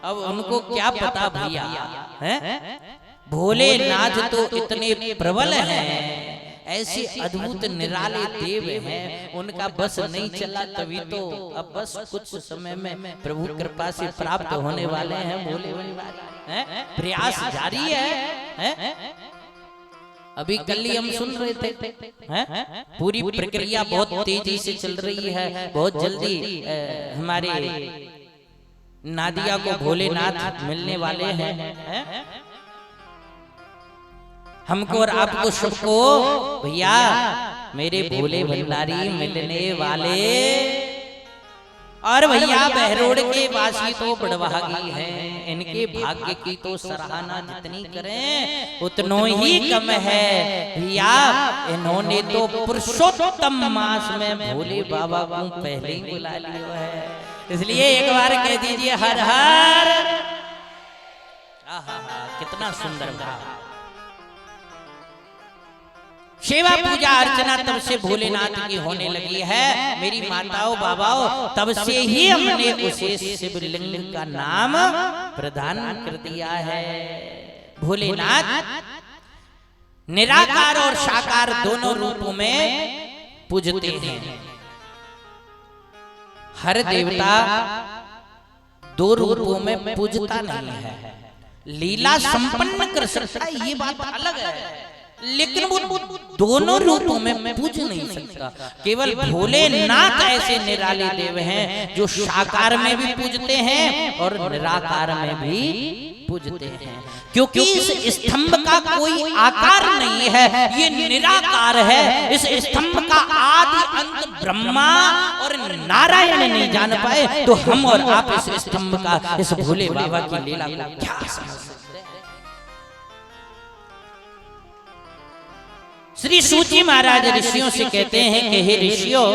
अब उनको क्या पता भैया है? भोलेनाथ तो इतने प्रबल हैं, ऐसे अद्भुत निराले देव हैं, उनका बस नहीं चला तभी तो अब बस कुछ समय में प्रभु कृपा से प्राप्त होने वाले हैं भोले भंडारी। प्रयास जारी है। अभी कल ही हम सुन रहे थे, पूरी प्रक्रिया बहुत तेजी से चल रही है। बहुत जल्दी हमारे नादिया को भोलेनाथ मिलने वाले हैं। हमको और आपको सबको भैया मेरे भोले भंडारी मिलने वाले। और भैया बहरोड़ के वासी तो बड़भागी हैं, इनके भाग्य की तो सराहना जितनी करें उतनो ही कम है भैया। इन्होंने तो पुरुषोत्तम मास में भोले बाबा को पहले ही बुला लिया है, इसलिए एक बार कह दीजिए हर हर। कितना सुंदर भाव। सेवा पूजा अर्चना तब से भोलेनाथ की होने लगी है मेरी माताओं बाबाओं, तब से ही हमने उसे शिवलिंग का नाम प्रदान कर दिया है। भोलेनाथ निराकार और साकार दोनों रूपों में पूजते हैं। हर देवता दो रूपों में पूजता नहीं है, लीला संपन्न कर सकता है ये बात अलग है, लेकिन वो दोनों रूपों में पूज नहीं सकता। केवल भोलेनाथ ऐसे निराले देव हैं जो साकार में भी पूजते हैं और निराकार में भी पूजते हैं, क्योंकि इस स्तंभ का कोई आकार नहीं है, ये निराकार है। इस स्तंभ का आदि अंत ब्रह्मा और नारायण नहीं जान पाए, तो हम और आप इस स्तंभ का, इस भोले बाबा की लीला को क्या समझ। श्री सूची महाराज ऋषियों से कहते हैं कि हे ऋषियों,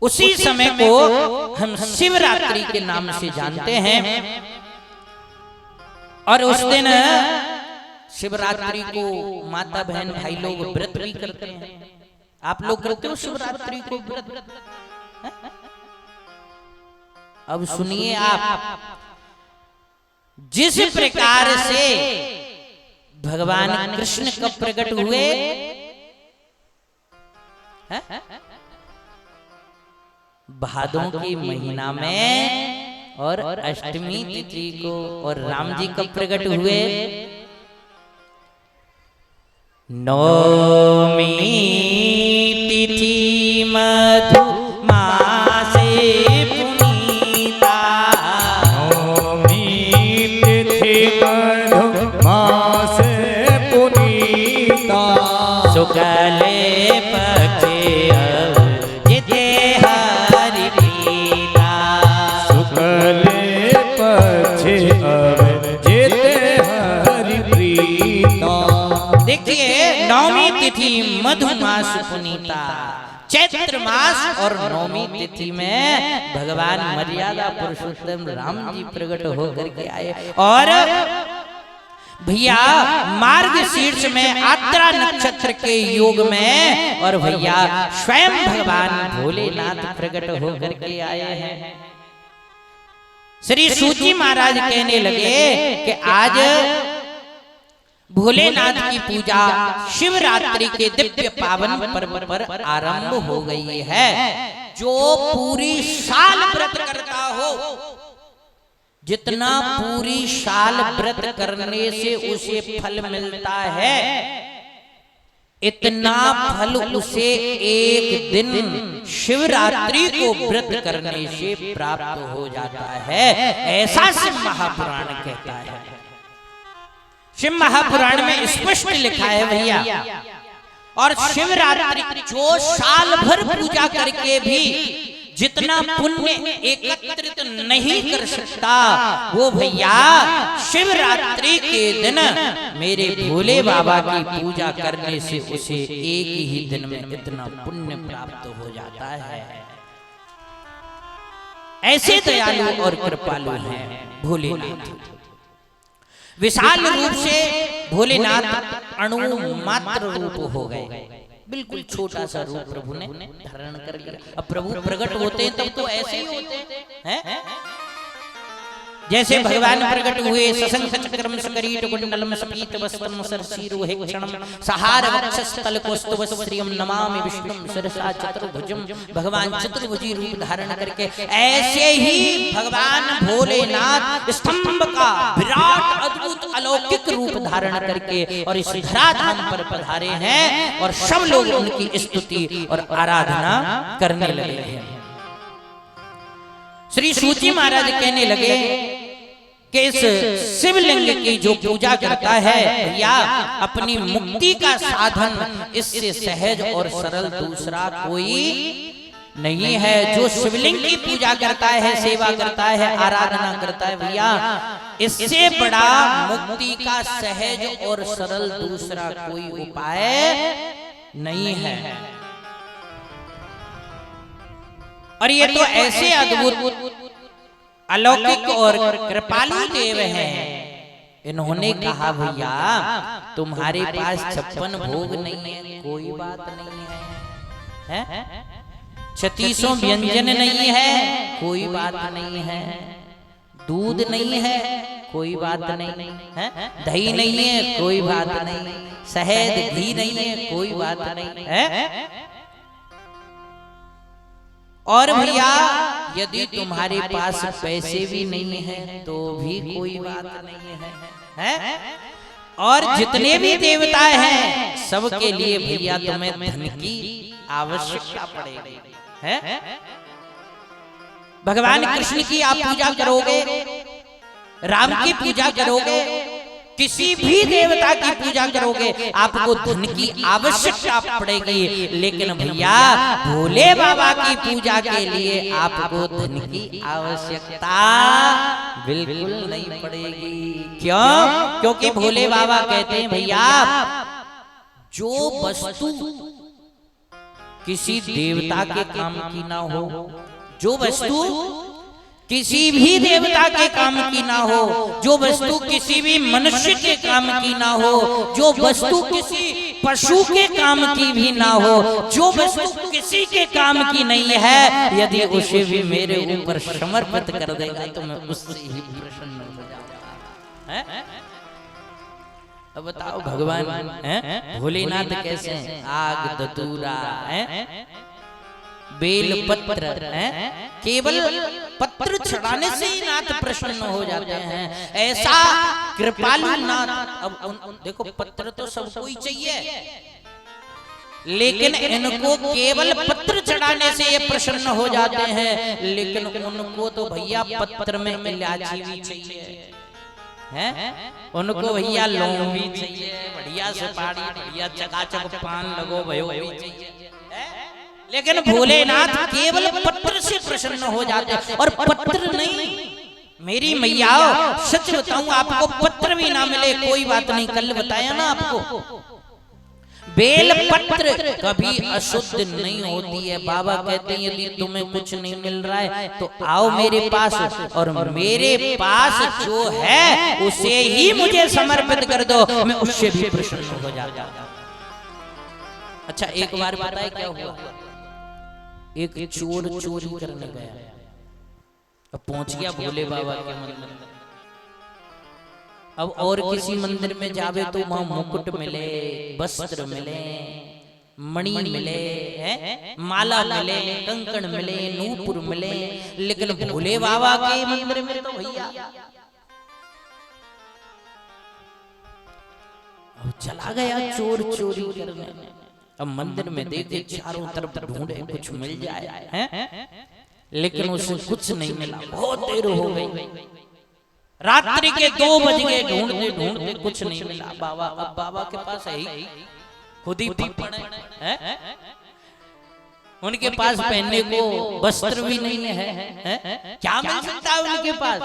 उसी समय को हम शिवरात्रि के नाम से जानते हैं और उस दिन शिवरात्रि को माता बहन भाई लोग व्रत भी करते हैं। आप लोग करते हो शिवरात्रि को व्रत? अब सुनिए आप, जिस प्रकार से भगवान कृष्ण कब प्रकट हुए? भादों के महीना में और अष्टमी तिथि को। और राम जी कब प्रकट हुए? नौमी तिथि मधु मासे पुनीता। नौमी तिथि मधु मासे शुक्ले पक्षे जिते हरि प्रीता। शुक्ले पक्षे जिते हरि प्रीता। देखिए नौमी तिथि मधुमास पुनीता, चैत्र मास और नौमी तिथि में भगवान मर्यादा पुरुषोत्तम राम जी प्रकट होकर के आए। और भैया मार्ग शीर्ष में आद्रा नक्षत्र के योग में और भैया स्वयं भगवान भोलेनाथ प्रकट होकर के आए हैं। श्री सूची महाराज कहने लगे कि आज भोलेनाथ की पूजा शिवरात्रि के दिव्य पावन पर्व पर आरंभ हो गई है। जो पूरी साल व्रत करता हो, जितना पूरी साल व्रत करने से उसे फल मिलता है, इतना फल उसे एक दिन शिवरात्रि को व्रत करने से प्राप्त हो जाता है। ऐसा शिव महापुराण कहता है। शिव महापुराण में स्पष्ट लिखा है भैया। और शिवरात्रि जो साल भर पूजा करके भी जितना पुण्य एकत्रित नहीं कर सकता, वो भैया शिवरात्रि के दिन मेरे भोले बाबा की पूजा करने से उसे एक ही दिन में इतना पुण्य प्राप्त हो जाता है। ऐसे दयालु और कृपालु हैं भोलेनाथ। विशाल रूप से भोलेनाथ अणु मात्र रूप हो गए। बिल्कुल छोटा सा रूप प्रभु ने धारण कर लिया। अब प्रभु प्रकट होते हैं तब तो ऐसे ही होते हैं। जैसे भगवान प्रकट हुए सशंख चक्रम सकरीट कुंडलम सपीत वस्त्रम सरसीरुहे क्षणम सहार वक्षस्थल कौस्तुभ श्रियम नमामि विष्णुम सरसा चतुर्भुजम। भगवान चतुर्भुजी रूप धारण करके ऐसे ही भगवान भोलेनाथ स्तंभ का विराट अद्भुत अलौकिक रूप धारण करके और इस धराधाम पर पधारे हैं और सब लोग उनकी स्तुति और आराधना करने लगे हैं। श्री सूची महाराज कहने लगे कि इस शिवलिंग की जो पूजा करता है या अपनी मुक्ति का साधन इससे सहज और सरल दूसरा कोई नहीं है। जो शिवलिंग की पूजा करता है, सेवा करता है, आराधना करता है भैया, इससे बड़ा मुक्ति का सहज और सरल दूसरा कोई उपाय नहीं है। और ये तो ऐसे अद्भुत अलौकिक और कृपालु देव हैं। इन्होंने कहा भैया तुम्हारे पास 56 भोग नहीं है, कोई बात नहीं है, 36 व्यंजन नहीं है, कोई बात नहीं है, दूध नहीं है, कोई बात नहीं है, दही नहीं है, कोई बात नहीं, शहद घी नहीं है, कोई बात नहीं है। और भैया यदि तुम्हारे पास पैसे भी नहीं है तो भी कोई बात नहीं है, और जितने भी देवता हैं सबके लिए भैया तुम्हें धन की आवश्यकता पड़ेगी है। भगवान कृष्ण की आप पूजा करोगे, राम की पूजा करोगे, किसी भी देवता की पूजा करोगे, आपको धन की आवश्यकता पड़ेगी। लेकिन भैया भोले बाबा की पूजा के लिए आपको धन की आवश्यकता बिल्कुल नहीं पड़ेगी। क्यों? क्योंकि भोले बाबा कहते हैं भैया जो वस्तु किसी देवता के काम की ना हो, जो वस्तु किसी भी देवता के काम की ना हो, जो वस्तु किसी भी मनुष्य के काम की ना हो, जो वस्तु किसी पशु के काम की भी ना हो, जो वस्तु किसी के काम की नहीं है, यदि उसे भी मेरे ऊपर समर्पित कर देगा तो मैं उससे ही प्रसन्न हो जाऊंगा। अब बताओ भगवान भोलेनाथ कैसे हैं? आग धतूरा बेल पत्र केवल पत्र चढ़ाने से ही नाथ प्रसन्न हो जाते हैं। ऐसा कृपालु नाथ। अब देखो पत्र तो सबको ही चाहिए, लेकिन इनको केवल पत्र चढ़ाने से ये प्रसन्न हो जाते हैं। लेकिन उनको तो भैया पत्र में इलायची भी चाहिए है, उनको भैया लौंग भी चाहिए, बढ़िया सुपारी, बढ़िया चकाचक पान लगो भयो भी चाहिए। लेकिन भोलेनाथ केवल पत्र से प्रसन्न हो जाते हैं। और पत्र नहीं, मेरी मैया सच बताऊं आपको, पत्र भी ना मिले कोई बात नहीं। कल बताया ना आपको, बेलपत्र कभी अशुद्ध नहीं होती है। बाबा कहते हैं यदि तुम्हें कुछ नहीं मिल रहा है तो आओ मेरे पास, और मेरे पास जो है उसे ही मुझे समर्पित कर दो, मैं उससे भी प्रसन्न हो जाता हूं। अच्छा, एक बार पता है क्या हुआ? एक चोर चोरी करने गया, अब पहुंच गया भोले बाबा के मंदिर। अब और किसी मंदिर में जावे तो वहां मुकुट मिले, वस्त्र मिले, मणि मिले, माला मिले, कंकण मिले, नूपुर मिले, लेकिन भोले बाबा के मंदिर में तो भैया अब चला गया चोर चोरी करने। अब मंदिर में देखे चारों तरफ ढूंढे कुछ मिल जाए, लेकिन उसे कुछ नहीं मिला। बहुत देर हो गई, रात्रि के 2 बज गए, ढूंढते ढूंढते कुछ नहीं मिला। बाबा, अब बाबा के पास है ही खुद ही पड़े हैं, उनके पास पहनने को वस्त्र भी नहीं है, क्या मिल सकता है उनके पास?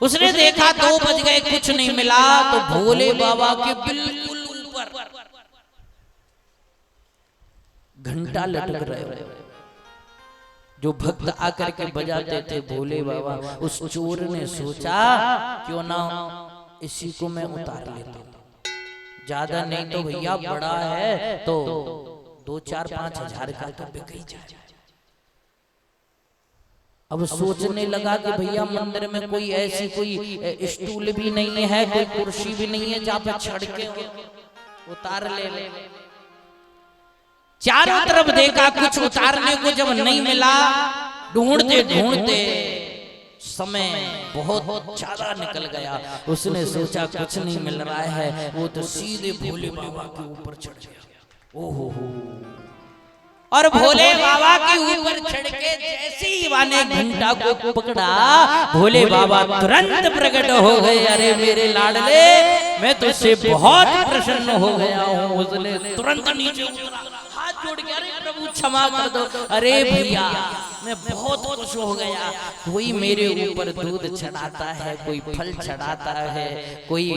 उसने देखा 2 बज गए, कुछ नहीं मिला, तो भोले बाबा के बिल्कुल ऊपर घंटा लटक रहे, जो भक्त आकर के बजाते थे भोले बाबा। उस चोर ने सोचा क्यों ना इसी को मैं उतार लेता हूं, ज्यादा नहीं तो भैया बड़ा है तो 2-4-5 हजार का तो बिक ही जाए। अब सोचने लगा कि भैया मंदिर में कोई ऐसी कोई स्टूल भी नहीं है, कोई कुर्सी भी नहीं है जहां पे चढ़ के उतार ले। चारों तरफ देखा, कुछ उतारने को जब नहीं मिला, ढूंढते ढूंढते समय बहुत ज्यादा निकल गया। उसने सोचा कुछ नहीं मिल रहा है, वो तो सीधे भोले बाबा के ऊपर चढ़ गया। ओहो, और भोले बाबा के ऊपर चढ़ के जैसे ही वाने घंटा को पकड़ा, भोले बाबा तुरंत प्रकट हो गए। अरे मेरे लाडले, मैं तुझसे बहुत प्रसन्न हो गया हूँ। उसने तुरंत नीचे उतरा, हाथ जोड़ के, अरे प्रभु क्षमा कर दो, अरे भैया मैं बहुत खुश हो गया। कोई मेरे ऊपर दूध चढ़ाता है, कोई फल चढ़ाता है, कोई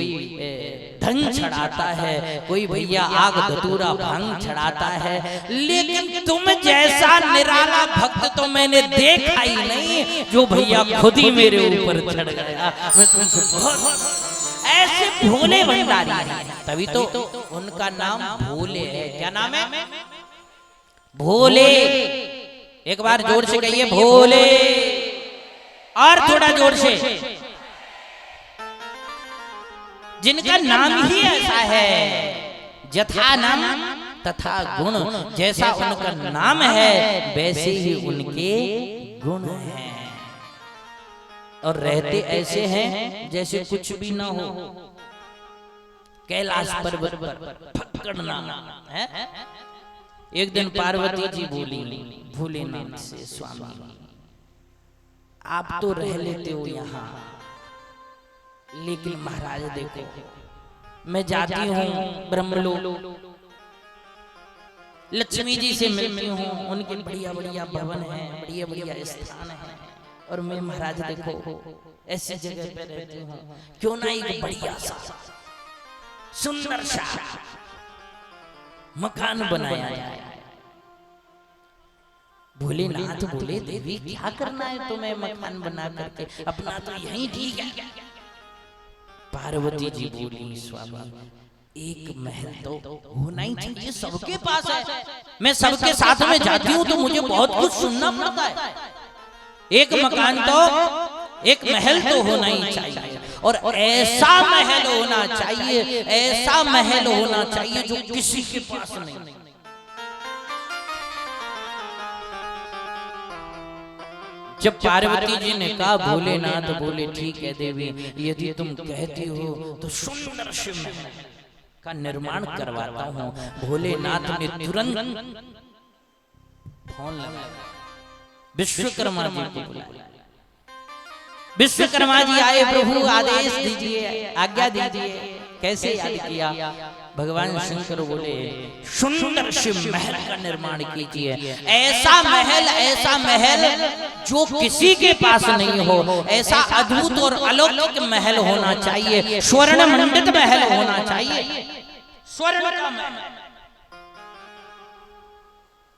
धन चढ़ाता है, कोई भैया आग धतूरा भांग चढ़ाता है, लेकिन तुम जैसा निराला भक्त तो मैंने देखा ही नहीं, जो भैया खुद ही मेरे ऊपर चढ़ गया। मैं तुमसे बहुत ऐसे भोले भंडारी हैं, तभी तो उनका नाम भोले है। क्या नाम है? भोले। एक बार जोर से कहिए भोले, और थोड़ा जोर से। जिनका नाम ही ऐसा है, यथा नाम तथा गुण, जैसा उनका नाम है वैसे ही उनके गुण हैं, और रहते ऐसे हैं जैसे कुछ भी ना हो। कैलाश पर्वत पर फक्कड़ नाम है। एक दिन पार्वती जी बोली भोलेनाथ से, स्वामी आप तो रह लेते हो यहाँ, लेकिन महाराज देखो, मैं जाती हूँ ब्रह्मलोक, लक्ष्मी जी से मिलती हूँ, उनके बढ़िया बढ़िया भवन है, बढ़िया बढ़िया स्थान है, और मैं महाराज देखो ऐसी जगह पे रहती हूँ, क्यों ना एक बढ़िया सा सुंदर सा मकान बनाया जाए। भोलेनाथ बोले, देवी क्या करना है तुम्हें मकान बना करके, अपना तो यही ठीक है। पार्वती जी बोली, स्वामी एक महल तो होना ही चाहिए, सबके पास है। मैं सबके साथ में जाती हूँ तो मुझे बहुत कुछ सुनना पड़ता है। एक मकान तो, एक महल तो होना ही चाहिए, और ऐसा महल होना चाहिए, ऐसा महल होना चाहिए जो किसी के पास नहीं। जब पार्वती जी ने कहा, भोलेनाथ बोले, ठीक है देवी, यदि तुम कहती हो तो सुंदर से महल का निर्माण करवाता हूँ। भोलेनाथ ने तुरंत फोन लगाया, विश्वकर्मा जी को बुलाया। विश्वकर्मा जी आए, प्रभु आदेश दीजिए, आज्ञा दीजिए। कैसे याद किया? भगवान शंकर बोले, सुंदर से महल का निर्माण कीजिए, ऐसा महल जो किसी के पास नहीं हो, ऐसा अद्भुत और अलौकिक महल होना चाहिए, स्वर्ण मंडित महल होना चाहिए। स्वर्ण का महल।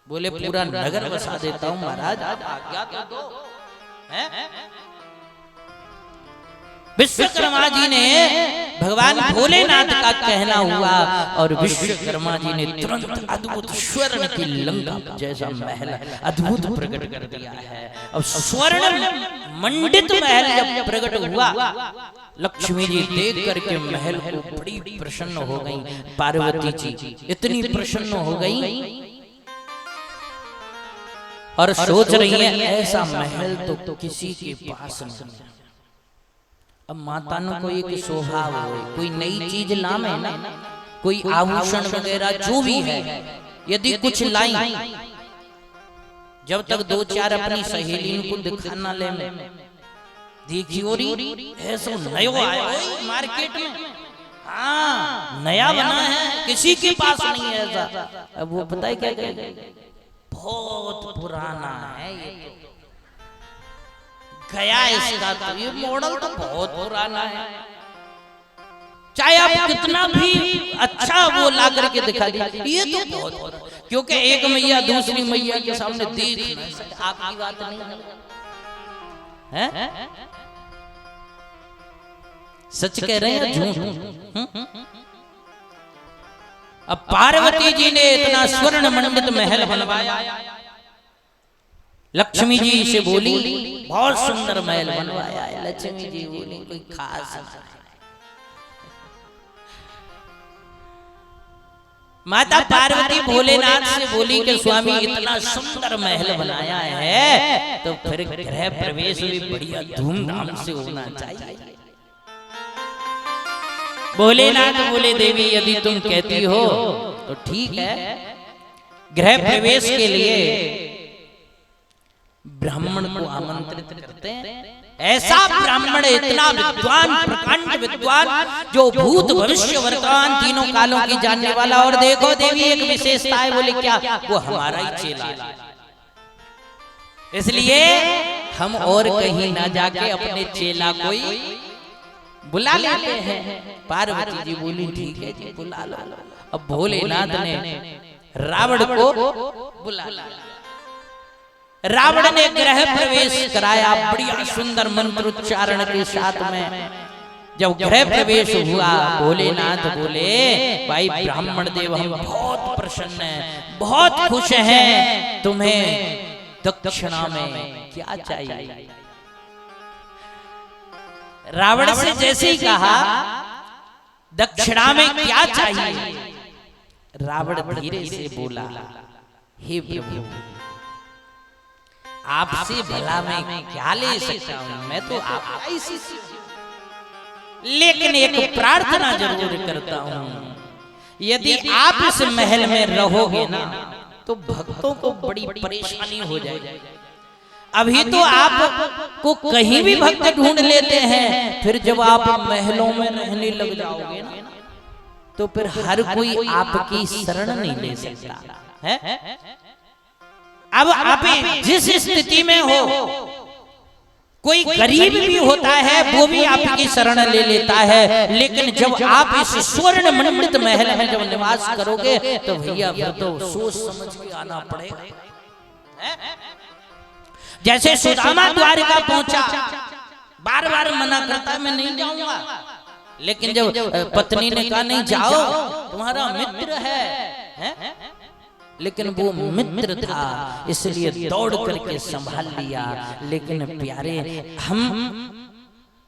बोले पूरा नगर बसा देता हूं महाराज, आप आज्ञा तो दो। हैं? विश्वकर्मा जी ने भगवान भोलेनाथ का कहना हुआ और विश्वकर्मा जी ने तुरंत अद्भुत स्वर्ण की लंका जैसा महल अद्भुत प्रकट कर दिया है। अब स्वर्ण मंडित महल जब प्रकट हुआ, लक्ष्मी जी देख करके महल को बड़ी प्रसन्न हो गई। पार्वती जी इतनी प्रसन्न हो गई और सोच रही है ऐसा महल तो किसी के पास नहीं। अब माताओं को एक स्वभाव हो, कोई नई चीज लामे ना, कोई आभूषण वगैरह जो भी है, यदि कुछ लाई, जब तक दो चार अपनी सहेलियों को दिखाना ले में देखियोरी ऐसा नयो आया मार्केट में, हाँ नया बना है, किसी के पास नहीं है ऐसा। अब वो पता है क्या कहेगा, बहुत पुराना है ये, गया इसका तो, ये मॉडल तो बहुत पुराना है। चाहे आप कितना भी अच्छा वो ला करके दिखा दीजिए, ये तो बहुत पुराना, क्योंकि एक मैया दूसरी मैया के सामने देख नहीं सकती। आपकी बात नहीं है, सच कह रहे हैं झूठ? अब पार्वती जी ने इतना स्वर्ण मंडित महल बनवाया, लक्ष्मी जी से बोली बहुत सुंदर महल बनवाया है। लक्ष्मी जी बोली कोई खास नहीं। माता पार्वती भोलेनाथ से बोली कि स्वामी इतना सुंदर महल बनाया है तो फिर गृह प्रवेश भी बढ़िया धूमधाम से होना चाहिए। भोलेनाथ बोले देवी यदि तुम कहती हो तो ठीक है, गृह प्रवेश के लिए ब्राह्मण को आमंत्रित करते हैं। ऐसा ब्राह्मण इतना विद्वान, प्रकांड विद्वान, जो भूत भविष्य वर्तमान तीनों कालों की जानने वाला। और देखो देवी एक विशेषता है, बोले क्या, वो हमारा ही चेला है, इसलिए हम और कहीं ना जाके अपने चेला को ही बुला लेते हैं। पार्वती जी बोली ठीक है जी बुला लो। अब भोलेनाथ ने रावण को बुला लिया। रावण ने गृह प्रवेश कराया बढ़िया सुंदर मंत्रोच्चारण के साथ में। जब गृह प्रवेश हुआ, भोलेनाथ बोले भाई ब्राह्मण देव हम बहुत प्रसन्न हैं, बहुत खुश हैं, तुम्हें दक्षिणा में क्या चाहिए? रावण से जैसे ही कहा दक्षिणा में क्या चाहिए, रावण धीरे से बोला हे प्रभु आपसे भला मैं क्या ले सकता हूं, मैं तो आपका ही शिष्य हूं, लेकिन एक प्रार्थना जरूर करता हूं, यदि आप इस महल में रहोगे ना तो भक्तों को बड़ी परेशानी हो जाएगी। अभी तो आपको कहीं भी भक्त ढूंढ लेते हैं, फिर जब आप महलों में रहने लग जाओगे ना तो फिर हर कोई आपकी शरण नहीं ले सकता है। अब आप जिस स्थिति में हो, कोई गरीब भी होता है वो भी आपकी शरण ले लेता है, लेकिन जब आप इस स्वर्ण मंडित महल में जब निवास करोगे तो भैया फिर तो सोच समझ के आना पड़ेगा। जैसे सुदामा द्वारिका पहुंचा, बार बार मना करता मैं नहीं जाऊंगा, लेकिन जब पत्नी ने कहा नहीं जाओ तुम्हारा मित्र है, लेकिन वो मित्र था इसलिए दौड़ करके संभाल लिया। लेकिन प्यारे हम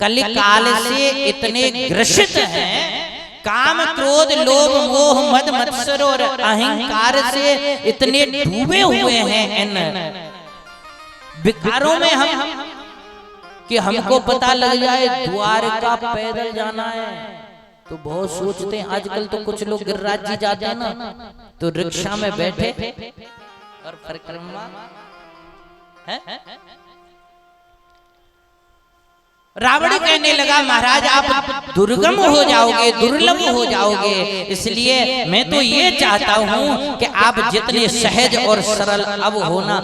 कलिकाल से इतने ग्रसित हैं, काम क्रोध लोभ मोह मद मत्सर और अहंकार से इतने डूबे हुए हैं इन विकारों में हम कि हमको पता लग जाए द्वारका पैदल जाना है तो बहुत सोचते हैं। आजकल तो कुछ लोग गिरिराज जी जाते हैं ना तो रिक्शा में बैठे और परिक्रमा है। रावण कहने लगा महाराज आप दुर्गम हो जाओगे, दुर्लभ हो जाओगे, इसलिए मैं तो ये चाहता हूँ कि आप जितने सहज और सरल अब होना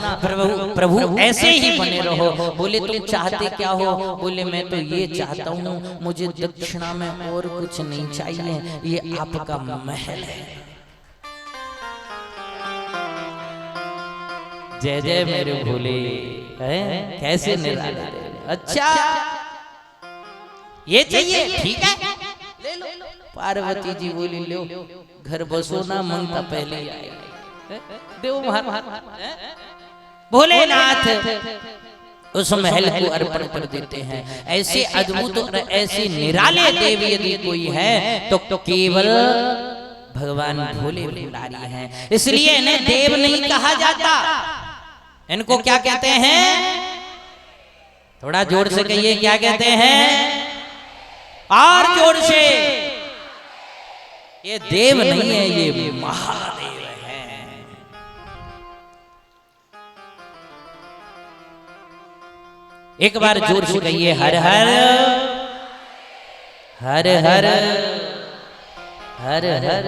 प्रभु ऐसे ही बने रहो। बोले तुम चाहते क्या हो? बोले मैं तो ये चाहता हूँ, मुझे दक्षिणा में और कुछ नहीं चाहिए, ये आपका महल है। जय जय मेरे भोले, कैसे निराला। अच्छा ये चाहिए, ठीक है ले लो। पार्वती जी बोली लो, घर बसो ना मंगता पहले आएगा। देव भोलेनाथ उस महल को अर्पण कर देते हैं। ऐसे अद्भुत और ऐसे निराले देव यदि कोई है तो केवल भगवान भोले भंडारी हैं। इसलिए इन्हें देव नहीं कहा जाता, इनको क्या कहते हैं? थोड़ा जोर से कहिए, क्या कहते हैं? और जोर से। ये देव नहीं है, ये महादेव है। एक बार जोर से कहिए, हर हर हर हर हर हर